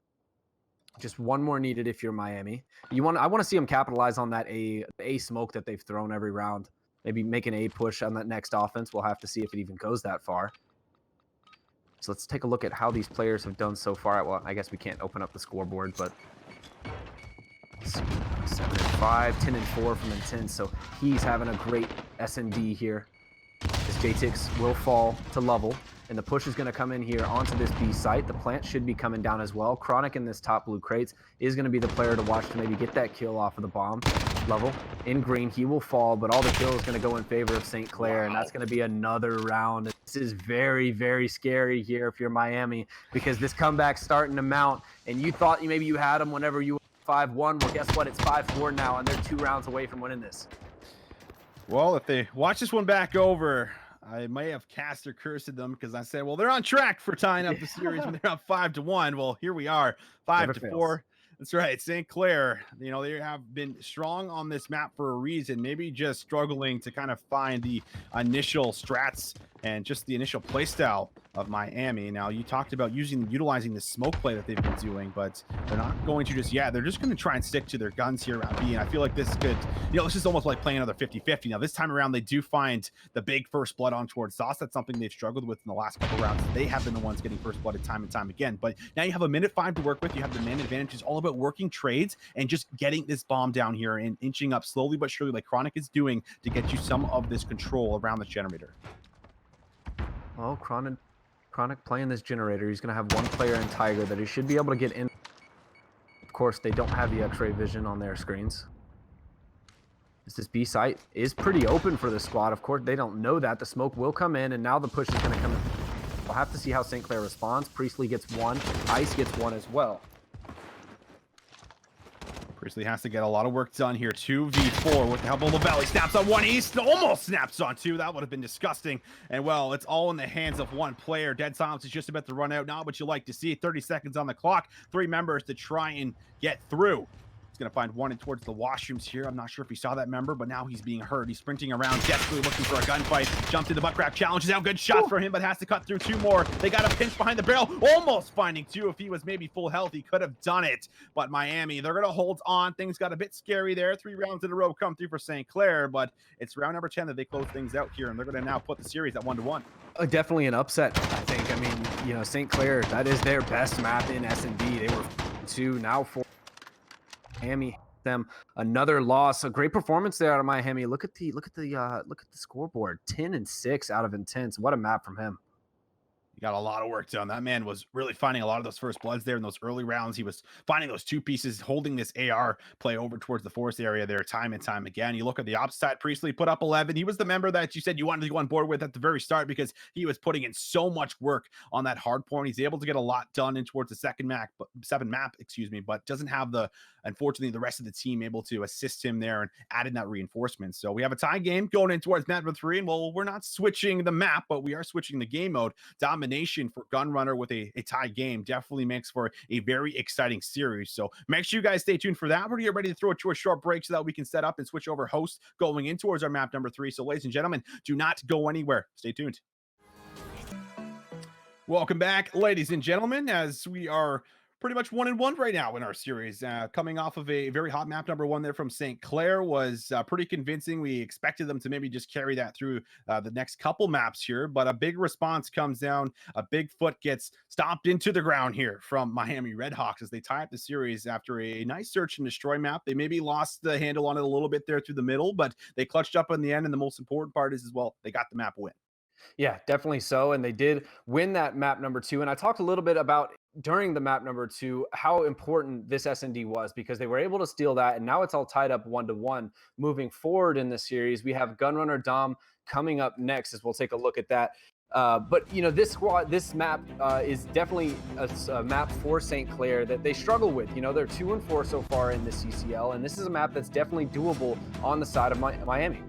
Just 1 more needed if you're Miami. I want to see them capitalize on that A smoke that they've thrown every round. Maybe make an A push on that next offense. We'll have to see if it even goes that far. So let's take a look at how these players have done so far. Well, I guess we can't open up the scoreboard, but 7-5, 10-4 from Intense. So he's having a great S&D here. As JTix will fall to level, and the push is going to come in here onto this B site. The plant should be coming down as well. Chronic in this top blue crates is going to be the player to watch to maybe get that kill off of the bomb level. In green, he will fall, but all the kill is going to go in favor of St. Clair, and that's going to be another round. This is very, very scary here if you're Miami, because this comeback's starting to mount, and you thought maybe you had them whenever you were 5-1. Well, guess what? It's 5-4 now, and they're 2 rounds away from winning this. Well, if they watch this one back over, I may have cast or cursed them because I said, well, they're on track for tying up the series when they're up 5-1. Well, here we are, 5-4. That's right. St. Clair, you know, they have been strong on this map for a reason, maybe just struggling to kind of find the initial strats and just the initial play style of Miami. Now, you talked about utilizing the smoke play that they've been doing, but they're not going to just yet. They're just going to try and stick to their guns here around B, and I feel like this could, you know, this is almost like playing another 50-50. Now, this time around, they do find the big first blood on towards Sauce. That's something they've struggled with in the last couple rounds. They have been the ones getting first blooded time and time again, but now you have a minute 5 to work with. You have the man advantage. It's all about working trades and just getting this bomb down here and inching up slowly but surely like Chronic is doing to get you some of this control around the generator. Well, Chronic playing this generator. He's going to have 1 player in Tiger that he should be able to get in. Of course, they don't have the X-ray vision on their screens. This B site is pretty open for the squad. Of course, they don't know that. The smoke will come in, and now the push is going to come in. We'll have to see how St. Clair responds. Priestley gets 1. Ice gets 1 as well. Priestley has to get a lot of work done here. 2v4 with the help of Lavelle. He snaps on 1 east, almost snaps on 2. That would have been disgusting. And well, it's all in the hands of 1 player. Dead Silence is just about to run out. Not what you like to see. 30 seconds on the clock. 3 members to try and get through. He's going to find 1 in towards the washrooms here. I'm not sure if he saw that member, but now he's being hurt. He's sprinting around, desperately looking for a gunfight. Jumped into the butt wrap challenge. Is out. Good shot for him, but has to cut through 2 more. They got a pinch behind the barrel. Almost finding 2. If he was maybe full health, he could have done it. But Miami, they're going to hold on. Things got a bit scary there. 3 rounds in a row come through for St. Clair, but it's round number 10 that they close things out here, and they're going to now put the series at 1-1. Definitely an upset, I think. I mean, you know, St. Clair, that is their best map in S&D. They were 2, now 4. Miami them another loss. A great performance there out of Miami. Look at the scoreboard. 10-6 out of Intense. What a map from him. He got a lot of work done. That man was really finding a lot of those first bloods there in those early rounds. He was finding those 2 pieces, holding this AR play over towards the forest area there time and time again. You look at the opposite side, Priestley put up 11. He was the member that you said you wanted to go on board with at the very start because he was putting in so much work on that hard point. He's able to get a lot done in towards the 7 map, but doesn't have unfortunately, the rest of the team able to assist him there and add in that reinforcement. So we have a tie game going in towards map number 3, and well, we're not switching the map, but we are switching the game mode. Domination for Gunrunner with a tie game definitely makes for a very exciting series. So make sure you guys stay tuned for that. We're get ready to throw it to a short break so that we can set up and switch over host going in towards our map number 3. So ladies and gentlemen, do not go anywhere. Stay tuned. Welcome back, ladies and gentlemen, as we are pretty much 1-1 right now in our series. Coming off of a very hot map number 1 there from St. Clair was pretty convincing. We expected them to maybe just carry that through the next couple maps here, but a big response comes down. A big foot gets stomped into the ground here from Miami Redhawks as they tie up the series after a nice search and destroy map. They maybe lost the handle on it a little bit there through the middle, but they clutched up in the end, and the most important part is as well, they got the map win. Yeah, definitely so. And they did win that map number 2. And I talked a little bit about during the map number 2 how important this S&D was, because they were able to steal that. And now it's all tied up 1-1. Moving forward in the series, we have Gunrunner Dom coming up next as we'll take a look at that. But you know, this map is definitely a map for St. Clair that they struggle with. You know, they're 2-4 so far in the CCL, and this is a map that's definitely doable on the side of Miami.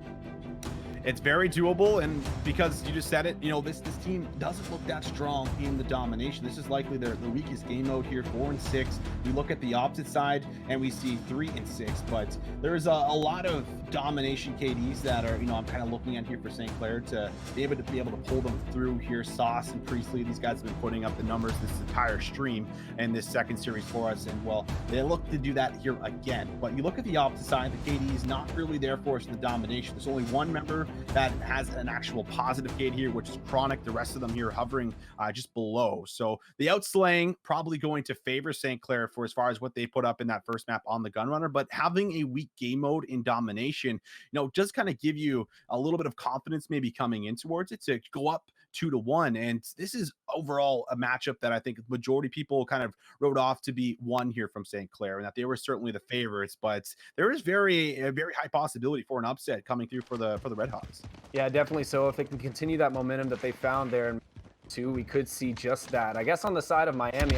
It's very doable, and because you just said it, you know, this team doesn't look that strong in the domination. This is likely their weakest game mode here, 4-6. We look at the opposite side and we see 3-6, but there's a lot of domination KDs that are, you know, I'm kind of looking at here for St. Clair to be able to pull them through here. Sauce and Priestley, these guys have been putting up the numbers this entire stream and this second series for us, and well, they look to do that here again. But you look at the opposite side, the KD is not really there for us in the domination. There's only one member that has an actual positive gate here, which is Chronic. The rest of them here hovering just below. So the outslaying probably going to favor St. Clair for as far as what they put up in that first map on the Gunrunner, but having a weak game mode in domination, you know, does kind of give you a little bit of confidence maybe coming in towards it to go up 2-1. And this is overall a matchup that I think majority people kind of wrote off to be one here from St. Clair, and that they were certainly the favorites, but there is a very high possibility for an upset coming through for the Redhawks. Yeah, definitely so. If they can continue that momentum that they found there in 2, we could see just that. I guess on the side of Miami,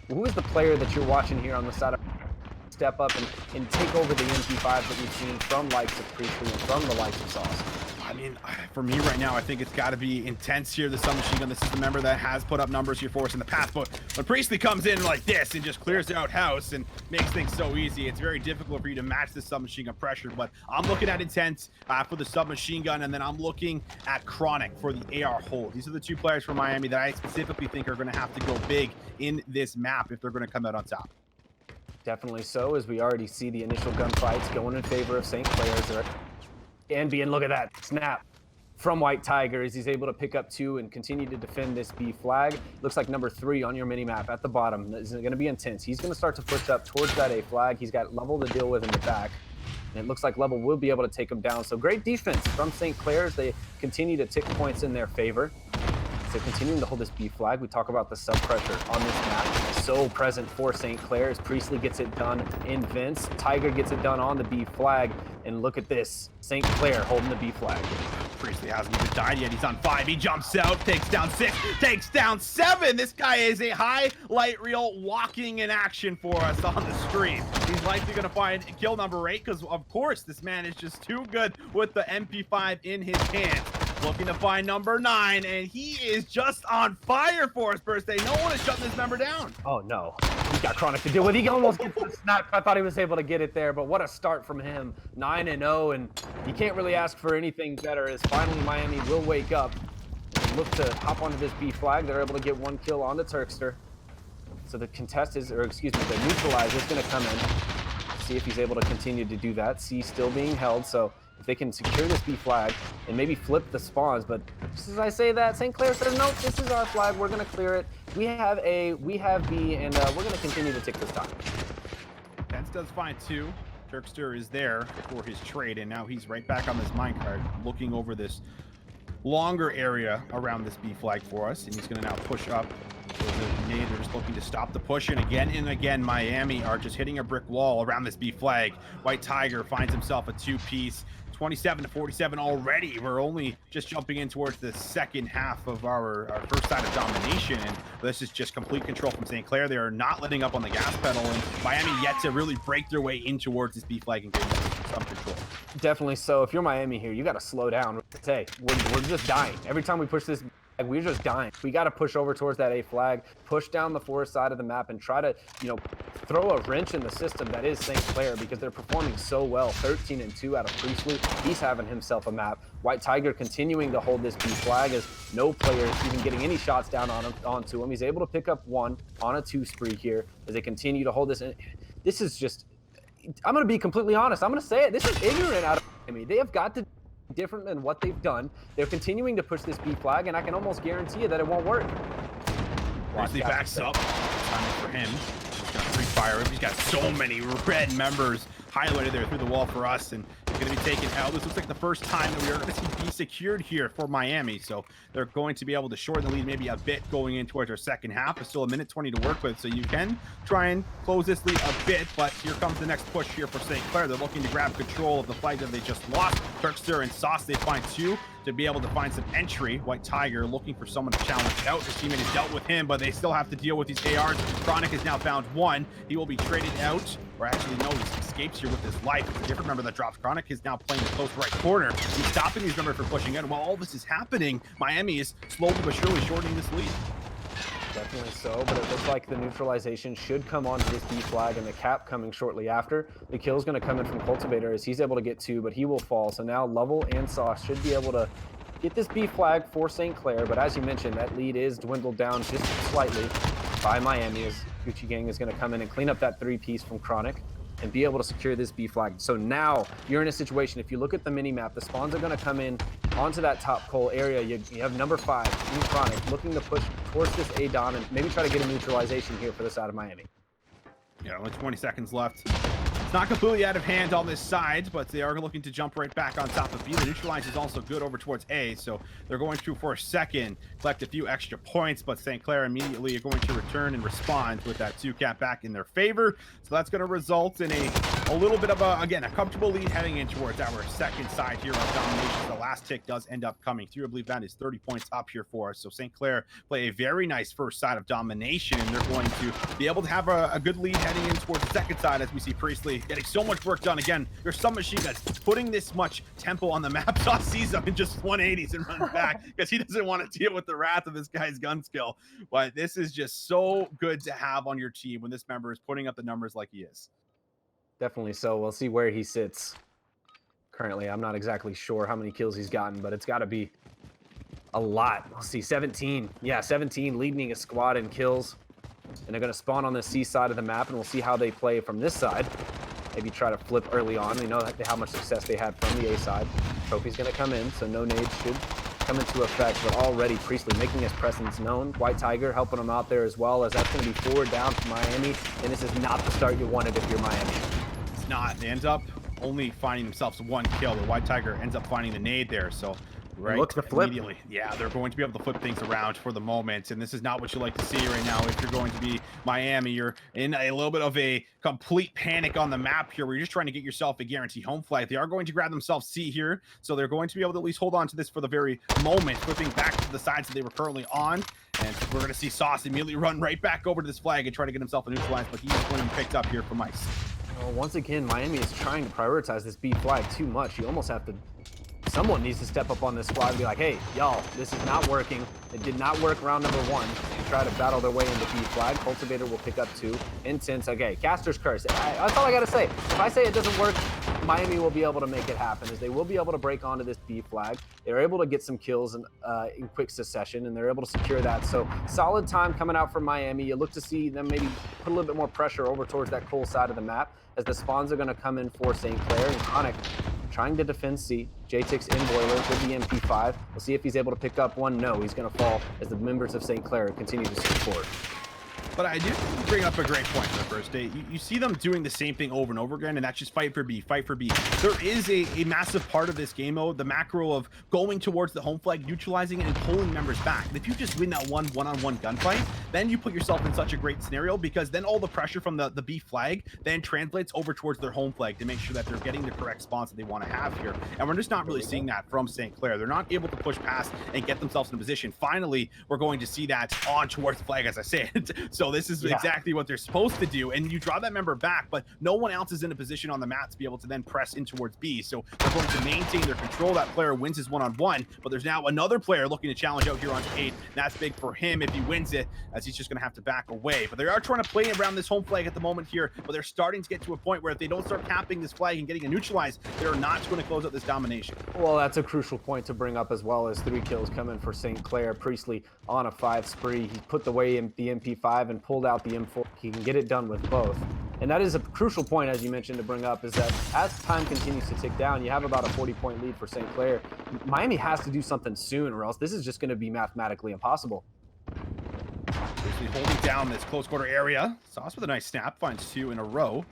who is the player that you're watching here on the side of step up and take over the MP5 that we've seen from likes of Priestley and from the likes of Sauce? I mean, for me right now, I think it's got to be Intense here, the Submachine Gun. This is the member that has put up numbers here for us in the past, but when Priestley comes in like this and just clears out house and makes things so easy, it's very difficult for you to match the Submachine Gun pressure. But I'm looking at Intense for the Submachine Gun, and then I'm looking at Chronic for the AR hold. These are the two players from Miami that I specifically think are going to have to go big in this map if they're going to come out on top. Definitely so, as we already see the initial gunfights going in favor of St. Clair's. And look at that snap from White Tiger as he's able to pick up 2 and continue to defend this B flag. Looks like number 3 on your mini map at the bottom is going to be Intense. He's going to start to push up towards that A flag. He's got Level to deal with in the back, and it looks like Level will be able to take him down. So great defense from St. Clair as they continue to tick points in their favor. So continuing to hold this B flag, we talk about the sub pressure on this map. So present for St. Clair as Priestley gets it done in Vince. Tiger gets it done on the B flag. And look at this, St. Clair holding the B flag. Priestley hasn't even died yet. He's on 5. He jumps out, takes down 6, takes down 7. This guy is a highlight reel walking in action for us on the stream. He's likely going to find kill number 8 because, of course, this man is just too good with the MP5 in his hands. Looking to find number 9, and he is just on fire for us, Birthday. No one is shutting this member down. Oh, no. He's got Chronic to deal with. He almost gets the snap. I thought he was able to get it there, but what a start from him. 9-0, and you can't really ask for anything better as finally Miami will wake up and look to hop onto this B flag. They're able to get 1 kill on the Turkster. So the contest is, or excuse me, the neutralizer is going to come in. See if he's able to continue to do that. C still being held, so if they can secure this B flag and maybe flip the spawns, but just as I say that, St. Clair says, nope, this is our flag, we're gonna clear it. We have A, we have B, and we're gonna continue to tick this time. Pence does find 2. Turkster is there for his trade, and now he's right back on this minecart, looking over this longer area around this B flag for us, and he's gonna now push up. So they're just looking to stop the push, and again, Miami are just hitting a brick wall around this B flag. White Tiger finds himself a 2-piece. 27-47 already. We're only just jumping in towards the second half of our first side of domination, and this is just complete control from St. Clair. They are not letting up on the gas pedal, and Miami yet to really break their way in towards this B flag and get some control. Definitely so. If you're Miami here, you got to slow down. Hey, we're just dying. Every time we push this we're just dying. We got to push over towards that A flag, push down the forest side of the map, and try to, throw a wrench in the system that is St. Clair, because they're performing so well. 13-2 out of Priestley. He's having himself a map. White Tiger continuing to hold this B flag as no player is even getting any shots down onto him. He's able to pick up one on a 2 spree here as they continue to hold this. And this is just, I'm going to be completely honest. I'm going to say it. This is ignorant out of Miami. They have got to different than what they've done. They're continuing to push this B flag, and I can almost guarantee you that it won't work. Priestley backs up. Time for him. He's got free fire. He's got so many red members highlighted there through the wall for us, and he's going to be taken out. This looks like the first time that we are going to see B secured here for Miami, so they're going to be able to shorten the lead maybe a bit going in towards our second half. There's still a minute 20 to work with, so you can try and close this lead a bit, but here comes the next push here for St. Clair. They're looking to grab control of the flag that they just lost. Turkster and Sauce, they find 2 to be able to find some entry. White Tiger looking for someone to challenge out. His teammate has dealt with him, but they still have to deal with these ARs. Chronic has now found 1. He will be traded out, or actually no, he escapes here with his life. It's a different member that drops. Chronic is now playing the close right corner. He's stopping these members from pushing in. While all this is happening, Miami is slowly but surely shortening this lead. Definitely so, but it looks like the neutralization should come onto this B flag, and the cap coming shortly after. The kill is going to come in from Cultivator as he's able to get 2, but he will fall. So now Lovell and Sauce should be able to get this B flag for St. Clair, but as you mentioned, that lead is dwindled down just slightly by Miami as Gucci Gang is going to come in and clean up that 3-piece from Chronic and be able to secure this B flag. So now you're in a situation, if you look at the mini map, the spawns are going to come in onto that top coal area. You have number 5 in Chronic looking to push towards this A Dom and maybe try to get a neutralization here for the side of Miami. Yeah, only 20 seconds left. It's not completely out of hand on this side, but they are looking to jump right back on top of B. The neutralize is also good over towards A, so they're going to, for a second, collect a few extra points, but St. Clair immediately are going to return and respond with that 2 cap back in their favor. So that's going to result in a little bit of a comfortable lead heading in towards our second side here of domination. The last tick does end up coming through. I believe that is 30 points up here for us. So St. Clair play a very nice first side of domination, and they're going to be able to have a good lead heading in towards the second side as we see Priestley getting so much work done. Again, there's some machine that's putting this much tempo on the map. Sauce sees them in just 180s and runs back because he doesn't want to deal with the wrath of this guy's gun skill. But this is just so good to have on your team when this member is putting up the numbers like he is. Definitely so. We'll see where he sits currently. I'm not exactly sure how many kills he's gotten, but it's got to be a lot. Let's see, 17. Yeah, 17, leading a squad in kills. And they're going to spawn on the C side of the map, and we'll see how they play from this side. Maybe try to flip early on. We know how much success they had from the A side. Trophy's going to come in, so no nades should come into effect, but already Priestley making his presence known. White Tiger helping him out there as well, as that's going to be forward down for Miami, and this is not the start you wanted if you're Miami. It's not. They end up only finding themselves 1 kill. The White Tiger ends up finding the nade there, so right look to flip. immediately. Yeah, they're going to be able to flip things around for the moment, and this is not what you like to see right now. If you're going to be Miami, you're in a little bit of a complete panic on the map here where you're just trying to get yourself a guaranteed home flag. They are going to grab themselves C here, so they're going to be able to at least hold on to this for the very moment, flipping back to the sides that they were currently on. And we're going to see Sauce immediately run right back over to this flag and try to get himself a neutralized, but he's going to be picked up here from Ice. Well, once again, Miami is trying to prioritize this B flag too much. You almost have to, someone needs to step up on this squad and be like, hey, y'all, this is not working. It did not work round number 1 to try to battle their way into B flag. Cultivator will pick up 2. Intense, okay, Caster's Curse. That's all I gotta say. If I say it doesn't work, Miami will be able to make it happen, as they will be able to break onto this B flag. They're able to get some kills in quick succession, and they're able to secure that. So solid time coming out from Miami. You look to see them maybe put a little bit more pressure over towards that coal side of the map, as the spawns are going to come in for St. Clair. And Chronic trying to defend C. JTix in Boiler with the MP5. We'll see if he's able to pick up 1. No, he's going to fall as the members of St. Clair continue to support. But I do bring up a great point for the first day. You see them doing the same thing over and over again, and that's just fight for B, fight for B. There is a massive part of this game mode, the macro of going towards the home flag, neutralizing it, and pulling members back. If you just win that one-on-one gunfight, then you put yourself in such a great scenario, because then all the pressure from the B flag then translates over towards their home flag to make sure that they're getting the correct spawns that they want to have here. And we're just not really seeing that from St. Clair. They're not able to push past and get themselves in a position. Finally, we're going to see that on towards the flag, as I said. So So this is exactly what they're supposed to do. And you draw that member back, but no one else is in a position on the mat to be able to then press in towards B. So they're going to maintain their control. That player wins his one-on-one, but there's now another player looking to challenge out here on 8. That's big for him if he wins it, as he's just going to have to back away. But they are trying to play around this home flag at the moment here, but they're starting to get to a point where if they don't start capping this flag and getting it neutralized, they're not going to close out this domination. Well, that's a crucial point to bring up, as well as 3 kills coming for St. Clair. Priestley on a 5 spree. He put away the MP5 and pulled out the M4. He can get it done with both. And that is a crucial point, as you mentioned, to bring up, is that as time continues to tick down, you have about a 40-point lead for St. Clair. Miami has to do something soon, or else this is just going to be mathematically impossible. Priestley holding down this close quarter area. Sauce with a nice snap, finds 2 in a row,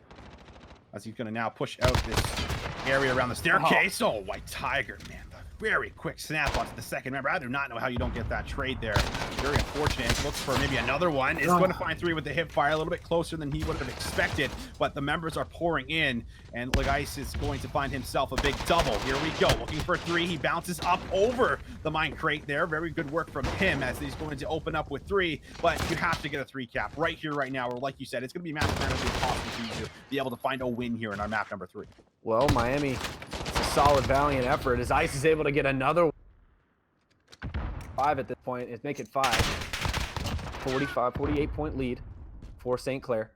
as he's going to now push out this area around the staircase. Oh, White Tiger, man. Very quick snap onto the second member. I do not know how you don't get that trade there. Very unfortunate. Looks for maybe another one. Is going to find 3 with the hip fire, a little bit closer than he would have expected, but the members are pouring in, and Legice is going to find himself a big double. Here we go, looking for 3. He bounces up over the mine crate there. Very good work from him, as he's going to open up with 3, but you have to get a 3 cap right here, right now, or like you said, it's going to be mathematically impossible for you to be able to find a win here in our map number 3. Well, Miami, it's a solid, valiant effort, as Ice is able to get another 5 at this point. It's make it 5. 48-point lead for St. Clair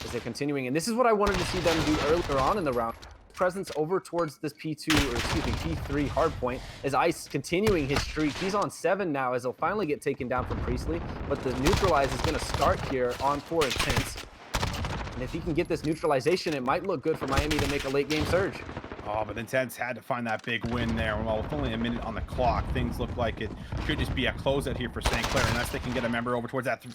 as they're continuing. And this is what I wanted to see them do earlier on in the round. Presence over towards this P2, or excuse me, P3 hard point, as Ice continuing his streak. He's on 7 now, as he'll finally get taken down from Priestley. But the neutralize is going to start here on 4 Intense. And if he can get this neutralization, it might look good for Miami to make a late game surge. Oh, but Intense had to find that big win there. Well, with only a minute on the clock, things look like it could just be a closeout here for St. Clair, unless they can get a member over towards that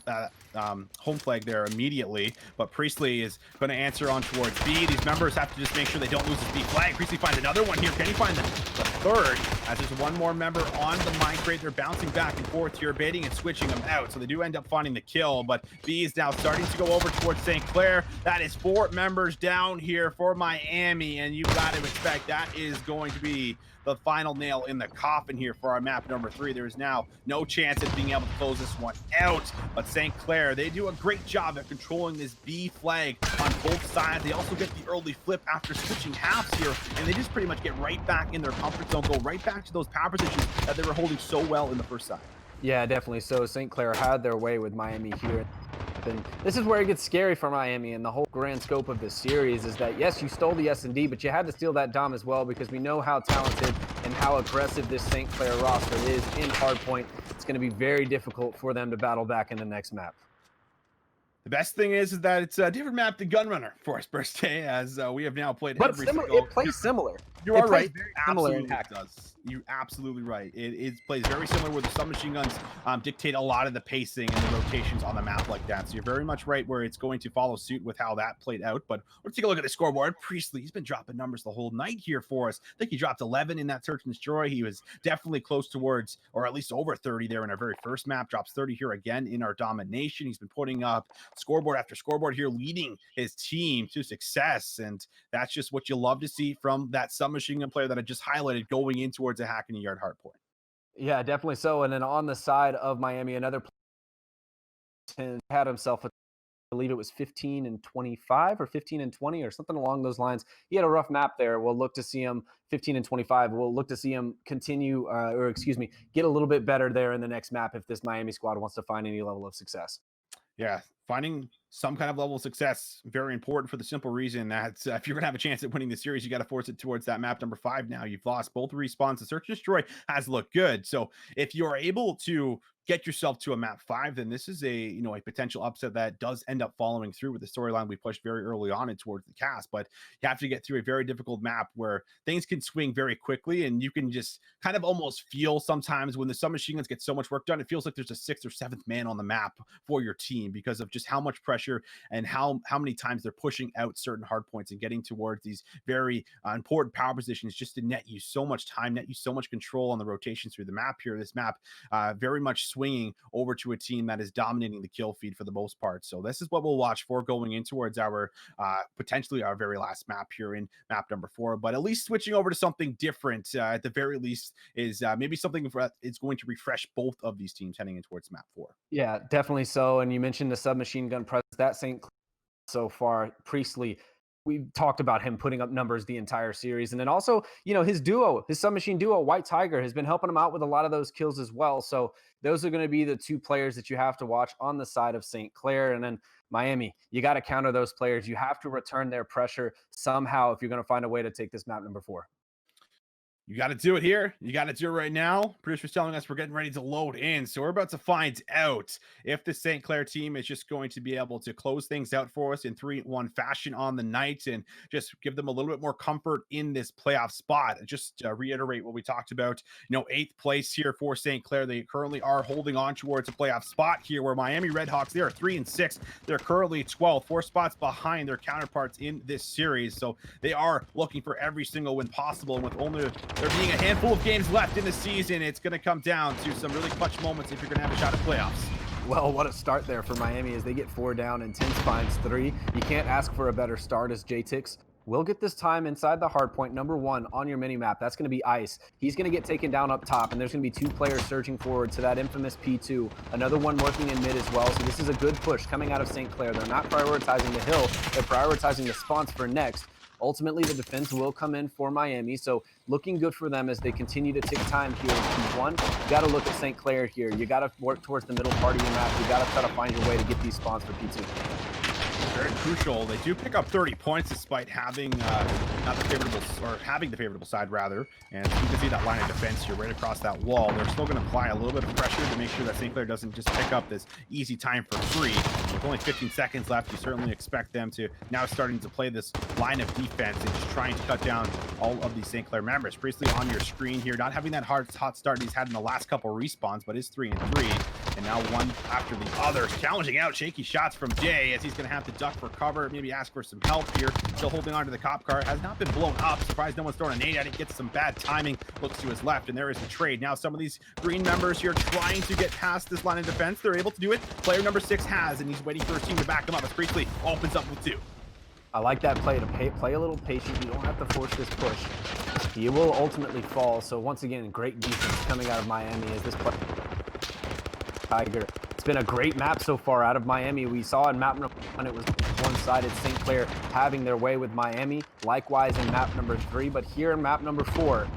home flag there immediately. But Priestley is going to answer on towards B. These members have to just make sure they don't lose this B flag. Priestley finds another one here. Can he find the 3rd? As there's one more member on the mine crate. They're bouncing back and forth here, baiting and switching them out. So they do end up finding the kill, but B is now starting to go over towards St. Clair. That is 4 members down here for Miami, and you got to expect that is going to be the final nail in the coffin here for our map number 3. There is now no chance of being able to close this one out, but St. Clair, they do a great job at controlling this B flag on both sides. They also get the early flip after switching halves here, and they just pretty much get right back in their comfort zone, go right back to those power positions that they were holding so well in the first side. Yeah, definitely. So St. Clair had their way with Miami here. And this is where it gets scary for Miami, and the whole grand scope of this series is that, yes, you stole the S&D, but you had to steal that Dom as well, because we know how talented and how aggressive this St. Clair roster is in hardpoint. It's going to be very difficult for them to battle back in the next map. The best thing is that it's a different map than Gunrunner for us, birthday, as we have now played. But it plays similar. You are right. Absolutely does. You're absolutely right. It plays very similar, where the submachine guns dictate a lot of the pacing and the rotations on the map like that. So you're very much right where it's going to follow suit with how that played out. But let's take a look at the scoreboard. Priestley, he's been dropping numbers the whole night here for us. I think he dropped 11 in that search and destroy. He was definitely close towards, or at least over 30 there in our very first map. Drops 30 here again in our domination. He's been putting up scoreboard after scoreboard here, leading his team to success. And that's just what you love to see from that submachine gun player that I just highlighted, going in towards a hack in a yard hard point. Yeah, definitely so. And then on the side of Miami, another player had himself, I believe it was 15 and 25 or 15 and 20 or something along those lines. He had a rough map there. We'll look to see him 15 and 25. We'll look to see him continue, get a little bit better there in the next map if this Miami squad wants to find any level of success. Yeah, finding some kind of level of success, very important, for the simple reason that if you're going to have a chance at winning the series, you got to force it towards that map number 5 now. You've lost both respawns. The search and destroy has looked good. So if you're able to get yourself to a map 5, then this is a potential upset that does end up following through with the storyline we pushed very early on and towards the cast. But you have to get through a very difficult map where things can swing very quickly, and you can just kind of almost feel sometimes when the submachine guns get so much work done, it feels like there's a 6th or 7th man on the map for your team, because of just how much pressure and how many times they're pushing out certain hard points and getting towards these very important power positions, just to net you so much time, net you so much control on the rotation through the map here. This map very much swinging over to a team that is dominating the kill feed for the most part. So this is what we'll watch for going in towards our potentially our very last map here in map number 4. But at least switching over to something different at the very least is maybe something it's going to refresh both of these teams heading in towards map 4. Yeah, definitely so. And you mentioned the submachine submachine gun presence that St. Clair so far. Priestley, we talked about him putting up numbers the entire series. And then also, his duo, his submachine duo, White Tiger, has been helping him out with a lot of those kills as well. So those are going to be the two players that you have to watch on the side of St. Clair. And then Miami, you got to counter those players. You have to return their pressure somehow if you're going to find a way to take this map number 4. You got to do it here. You got to do it right now. Producer's telling us we're getting ready to load in. So we're about to find out if the St. Clair team is just going to be able to close things out for us in 3-1 fashion on the night and just give them a little bit more comfort in this playoff spot. Just to reiterate what we talked about, 8th place here for St. Clair. They currently are holding on towards a playoff spot here, where Miami Redhawks, they are 3-6. They're currently 12, 4 spots behind their counterparts in this series. So they are looking for every single win possible. And with only there being a handful of games left in the season, it's going to come down to some really clutch moments if you're going to have a shot at playoffs. Well, what a start there for Miami as they get 4 down and 10 finds 3. You can't ask for a better start as JTix will get this time inside the hard point number 1 on your mini map. That's going to be Ice. He's going to get taken down up top, and there's going to be 2 players surging forward to that infamous P2. Another one working in mid as well. So this is a good push coming out of St. Clair. They're not prioritizing the hill. They're prioritizing the spawns for next. Ultimately, the defense will come in for Miami, so looking good for them as they continue to take time here in P1. You got to look at St. Clair here. You got to work towards the middle part of your map. You got to try to find your way to get these spawns for P2. Very crucial. They do pick up 30 points despite having not the favorable, or having the favorable side rather. And you can see that line of defense here right across that wall. They're still going to apply a little bit of pressure to make sure that St. Clair doesn't just pick up this easy time for free. With only 15 seconds left, you certainly expect them to now starting to play this line of defense and just trying to cut down all of the St. Clair members. Priestley on your screen here, not having that hot start he's had in the last couple respawns, but is 3-3. And now one after the other, challenging out shaky shots from Jay as he's going to have to duck for cover, maybe ask for some help here. Still holding on to the cop car, has not been blown up. Surprised no one's throwing a nade at it. Gets some bad timing, looks to his left, and there is the trade. Now some of these green members here trying to get past this line of defense. They're able to do it. Player number 6 has, and he's waiting for his team to back him up as Priestley opens up with 2. I like that play to play a little patient. You don't have to force this push. He will ultimately fall. So once again, great defense coming out of Miami as this play. Tiger. It's been a great map so far out of Miami. We saw in map number 1, it was one-sided, St. Clair having their way with Miami. Likewise in map number 3, but here in map number 4,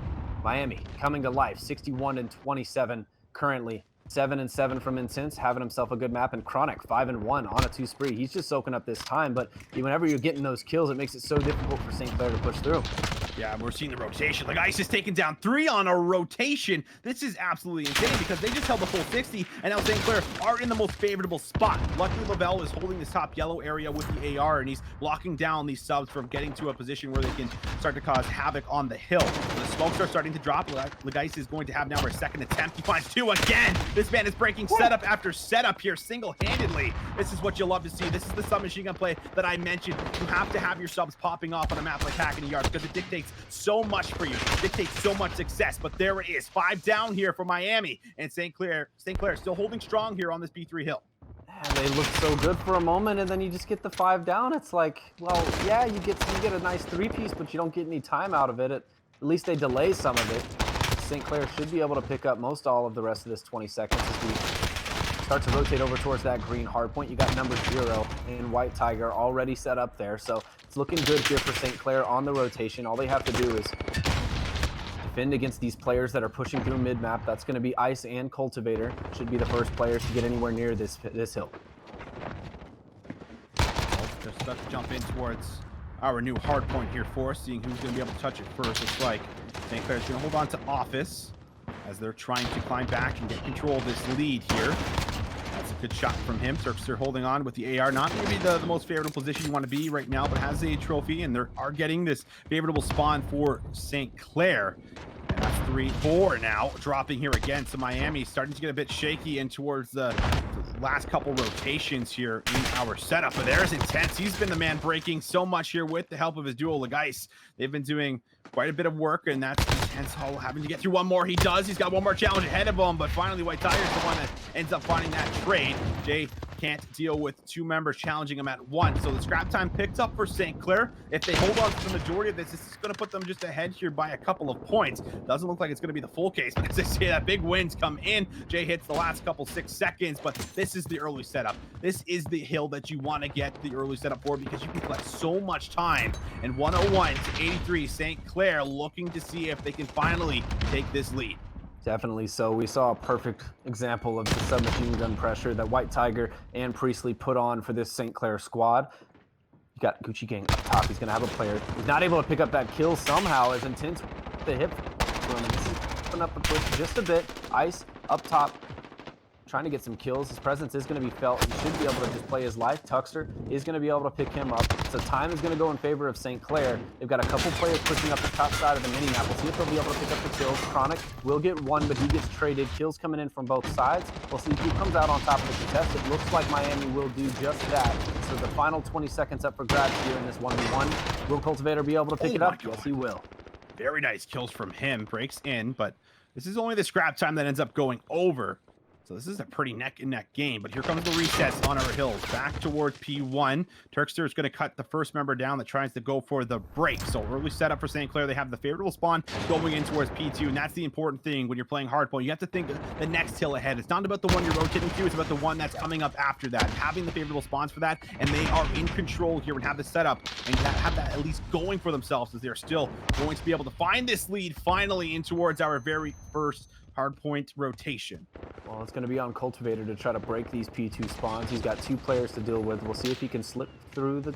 Miami coming to life, 61-27 currently. 7-7 from Intense, having himself a good map, and Chronic 5-1 on a 2 spree. He's just soaking up this time, but whenever you're getting those kills, it makes it so difficult for St. Clair to push through. Yeah, we're seeing the rotation. Like Ice is taking down 3 on a rotation. This is absolutely insane because they just held the full 60, and now St. Clair are in the most favorable spot. Luckily, Lavelle is holding this top yellow area with the AR, and he's blocking down these subs from getting to a position where they can start to cause havoc on the hill. The smokes are starting to drop. Legice is going to have now her second attempt. He finds 2 again. This man is breaking setup after setup here single-handedly. This is what you love to see. This is the submachine gun play that I mentioned. You have to have your subs popping off on a map like Hackney Yards because it dictates so much for you, dictates so much success. But there it is, 5 down here for Miami, and St. Clair still holding strong here on this B3 hill. And they look so good for a moment, and then you just get the 5 down. It's like, well, yeah, you get a nice 3-piece, but you don't get any time out of it. At least they delay some of it. St. Clair should be able to pick up most all of the rest of this 20 seconds as we start to rotate over towards that green hardpoint. You got number 0 in White Tiger already set up there, so it's looking good here for St. Clair on the rotation. All they have to do is defend against these players that are pushing through mid-map. That's going to be Ice and Cultivator. Should be the first players to get anywhere near this hill. They're stuck to jump in towards our new hard point here for us, seeing who's going to be able to touch it first. Looks like St. Clair's going to hold on to Office as they're trying to climb back and get control of this lead here. That's a good shot from him. Turkster holding on with the AR. Not maybe the most favorable position you want to be right now, but has a trophy, and they are getting this favorable spawn for St. Clair. And that's 3-4 now, dropping here again. So Miami starting to get a bit shaky in towards the last couple rotations here in our setup. But there's Intense. He's been the man breaking so much here with the help of his duo Legice. They've been doing quite a bit of work, and that's Intense having to get through one more. He does. He's got one more challenge ahead of him, but finally White Tiger's the one that ends up finding that trade. Jay can't deal with two members challenging them at once. So the scrap time picked up for St. Clair. If they hold on to the majority of this is going to put them just ahead here by a couple of points. Doesn't look like it's going to be the full case, but as I say, that big wins come in. Jay hits the last couple 6 seconds, but this is the early setup. This is the hill that you want to get the early setup for, because you can collect so much time. And 101 to 83, St. Clair looking to see if they can finally take this lead. Definitely so. We saw a perfect example of the submachine gun pressure that White Tiger and Priestley put on for this St. Clair squad. You got Gucci Gang up top. He's going to have a player. He's not able to pick up that kill somehow, as Intense the hip. This is open up the push just a bit. Ice up top, trying to get some kills. His presence is going to be felt. He should be able to just play his life. Tuxter is going to be able to pick him up. So time is going to go in favor of St. Clair. They've got a couple players pushing up the top side of the mini-map. We'll see if they'll be able to pick up the kills. Chronic will get one, but he gets traded. Kills coming in from both sides. We'll see who comes out on top of the contest. It looks like Miami will do just that. So the final 20 seconds up for grabs here in this 1v1. Will Cultivator be able to pick it up? Yes, he will. Very nice kills from him. Breaks in, but this is only the scrap time that ends up going over. So this is a pretty neck-and-neck game, but here comes the resets on our hills. Back towards P1. Turkster is going to cut the first member down that tries to go for the break. So early setup for St. Clair. They have the favorable spawn going in towards P2, and that's the important thing when you're playing hardpoint. You have to think the next hill ahead. It's not about the one you're rotating to, it's about the one that's coming up after that. Having the favorable spawns for that, and they are in control here and have the setup and have that at least going for themselves, as they're still going to be able to find this lead finally in towards our very first hardpoint rotation. Well, it's going to be on Cultivator to try to break these P2 spawns. He's got 2 players to deal with. We'll see if he can slip through the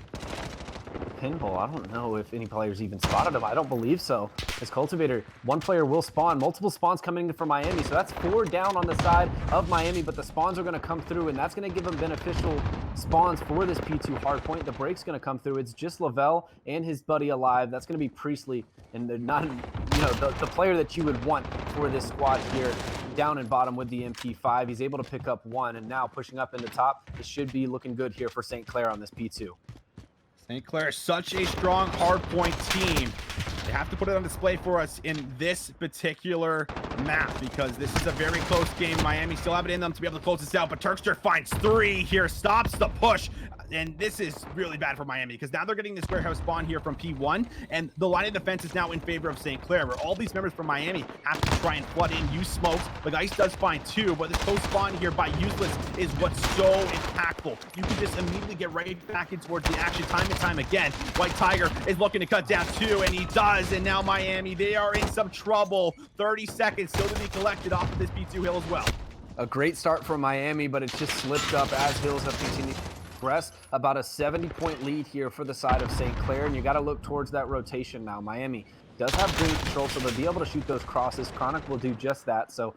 pinhole. I don't know if any players even spotted him. I don't believe so. As Cultivator, 1 player will spawn. Multiple spawns coming in from Miami. So that's 4 down on the side of Miami, but the spawns are going to come through, and that's going to give them beneficial spawns for this P2 hardpoint. The break's going to come through. It's just Lavelle and his buddy alive. That's going to be Priestley, and they're not, you know, the player that you would want for this squad here. Down and bottom with the MP5. He's able to pick up 1, and now pushing up into top. It should be looking good here for St. Clair on this P2. St. Clair, such a strong hardpoint team. They have to put it on display for us in this particular map, because this is a very close game. Miami still have it in them to be able to close this out, but Turkster finds 3 here, stops the push. And this is really bad for Miami, because now they're getting this warehouse spawn here from P1, and the line of defense is now in favor of St. Clair, where all these members from Miami have to try and flood in, use smokes. Like Ice does find 2, but this post spawn here by Useless is what's so impactful. You can just immediately get right back in towards the action time and time again. White Tiger is looking to cut down 2, and he does, and now Miami, they are in some trouble. 30 seconds still to be collected off of this P2 hill as well. A great start from Miami, but it's just slipped up as hills have continued. About a 70-point lead here for the side of St. Clair, and you got to look towards that rotation now. Miami does have green control, so they'll be able to shoot those crosses. Chronic will do just that, so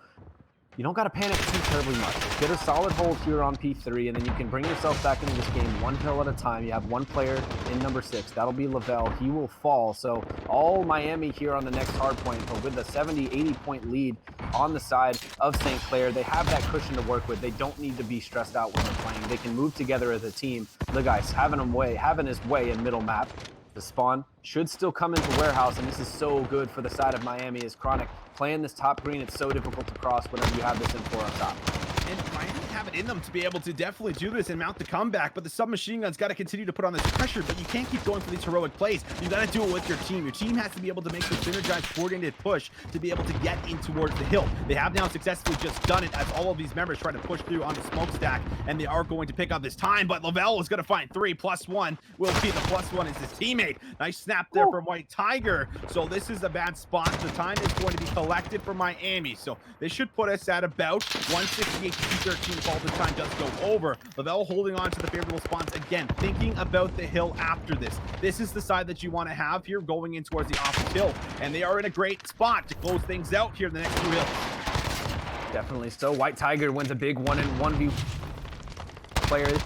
you don't got to panic too terribly much. Get a solid hold here on P3, and then you can bring yourself back into this game 1 hill at a time. You have 1 player in number 6. That'll be Lavelle. He will fall. So all Miami here on the next hard point, but with a 70, 80-point lead on the side of St. Clair, they have that cushion to work with. They don't need to be stressed out when they're playing. They can move together as a team. The guy's having his way in middle map. The spawn should still come into warehouse, and this is so good for the side of Miami as Chronic playing this top green. It's so difficult to cross whenever you have this M4 on top. And Miami have it in them to be able to definitely do this and mount the comeback, but the submachine gun's got to continue to put on this pressure, but you can't keep going for these heroic plays. You got to do it with your team. Your team has to be able to make the synergized coordinated push to be able to get in towards the hill. They have now successfully just done it as all of these members try to push through on the smokestack, and they are going to pick up this time, but Lavelle is going to find 3 plus 1. Will be the plus 1 is his teammate. Nice snap there from White Tiger. So this is a bad spot. The time is going to be collected for Miami. So this should put us at about 168 to 213 if all the time does go over. Lavelle holding on to the favorable spawns again, thinking about the hill after this. This is the side that you want to have here going in towards the opposite hill, and they are in a great spot to close things out here in the next 2 hills. Definitely so. White Tiger wins a big 1-in-1v player.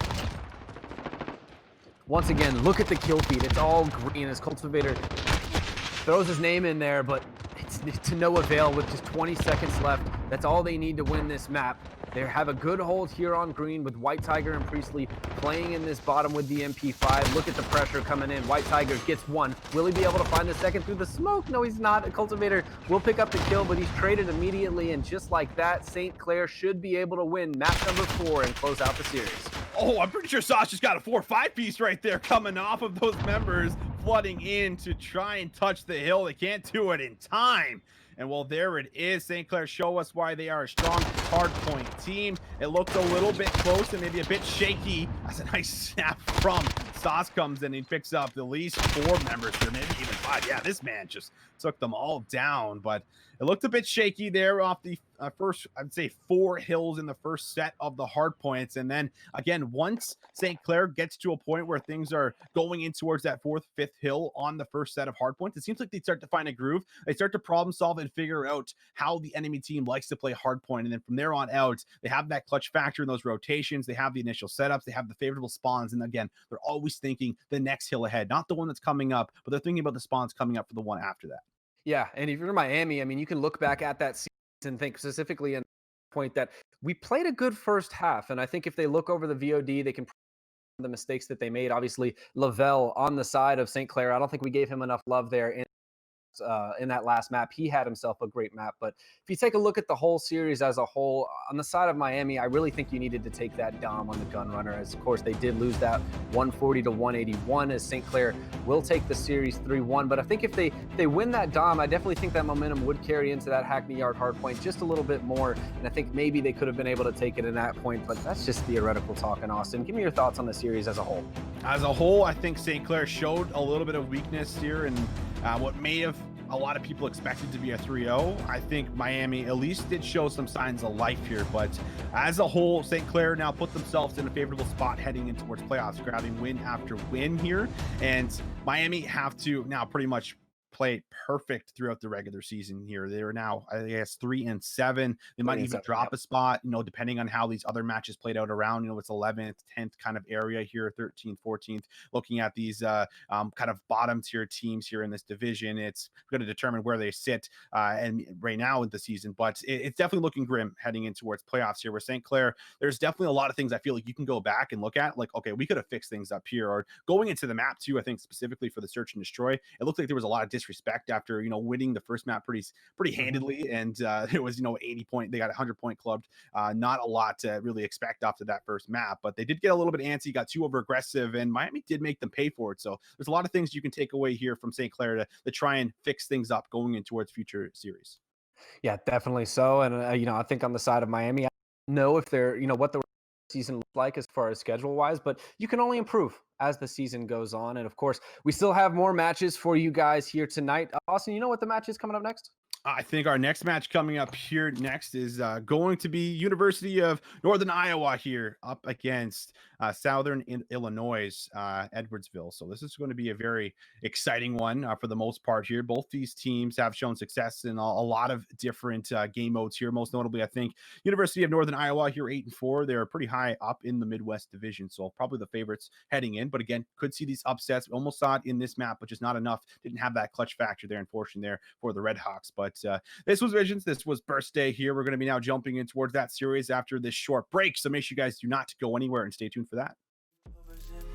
Once again, look at the kill feed. It's all green as Cultivator throws his name in there, but it's to no avail with just 20 seconds left. That's all they need to win this map. They have a good hold here on green with White Tiger and Priestley playing in this bottom with the MP5. Look at the pressure coming in. White Tiger gets 1. Will he be able to find the second through the smoke? No, he's not. A Cultivator will pick up the kill, but he's traded immediately, and just like that, St. Clair should be able to win map number 4 and close out the series. Oh, I'm pretty sure Sasha's got a 4-5 piece right there coming off of those members flooding in to try and touch the hill. They can't do it in time. And well, there it is. St. Clair show us why they are a strong hardpoint team. It looked a little bit close and maybe a bit shaky. That's a nice snap from Sauce comes in. He picks up at least 4 members here, maybe even 5. Yeah, this man just took them all down, but it looked a bit shaky there off the first, I'd say 4 hills in the first set of the hard points. And then again, once St. Clair gets to a point where things are going in towards that 4th, 5th hill on the first set of hard points, it seems like they start to find a groove. They start to problem solve and figure out how the enemy team likes to play hard point. And then from there on out, they have that clutch factor in those rotations. They have the initial setups. They have the favorable spawns. And again, they're always thinking the next hill ahead, not the one that's coming up, but they're thinking about the spawns coming up for the one after that. Yeah, and if you're Miami, I mean, you can look back at that season and think specifically in point that we played a good first half. And I think if they look over the VOD, they can the mistakes that they made. Obviously, Lavelle on the side of St. Clair, I don't think we gave him enough love there in that last map. He had himself a great map. But if you take a look at the whole series as a whole, on the side of Miami, I really think you needed to take that dom on the gun runner. As of course they did lose that 140 to 181, as St. Clair will take the series 3-1. But I think if they win that dom, I definitely think that momentum would carry into that Hackney Yard hardpoint just a little bit more. And I think maybe they could have been able to take it in that point, but that's just theoretical talk. In Austin, give me your thoughts on the series as a whole. As a whole, I think St. Clair showed a little bit of weakness here, and what may have a lot of people expected to be a 3-0. I think Miami at least did show some signs of life here, but as a whole, St. Clair now put themselves in a favorable spot heading in towards playoffs, grabbing win after win here, and Miami have to now pretty much play perfect throughout the regular season here. They are now, I guess, 3-7. They might even drop a spot, depending on how these other matches played out around, it's 11th, 10th kind of area here, 13th, 14th. Looking at these kind of bottom tier teams here in this division, it's going to determine where they sit and right now in the season. But it's definitely looking grim heading in towards playoffs here with St. Clair. There's definitely a lot of things I feel like you can go back and look at, like, okay, we could have fixed things up here. Or going into the map too, I think specifically for the search and destroy, it looked like there was a lot of disrespect after winning the first map pretty handedly, and it was 80 point, they got 100-point clubbed. Not a lot to really expect after that first map, but they did get a little bit antsy, got too over aggressive, and Miami did make them pay for it. So there's a lot of things you can take away here from St. Clair to try and fix things up going in towards future series. Yeah, definitely so. And I think on the side of Miami, I don't know if they're what the season looks like as far as schedule wise, but you can only improve as the season goes on. And of course, we still have more matches for you guys here tonight. Austin, you know what the match is coming up next? I think our next match coming up here next is going to be University of Northern Iowa here up against Southern Illinois, Edwardsville. So this is going to be a very exciting one for the most part here. Both these teams have shown success in a lot of different game modes here. Most notably, I think University of Northern Iowa here 8-4. They're pretty high up in the Midwest Division, so probably the favorites heading in. But again, could see these upsets. We almost saw it in this map, but just not enough. Didn't have that clutch factor there, unfortunately, there for the Red Hawks. But this was Visions. This was Burst Day here. We're going to be now jumping in towards that series after this short break. So make sure you guys do not go anywhere and stay tuned for that.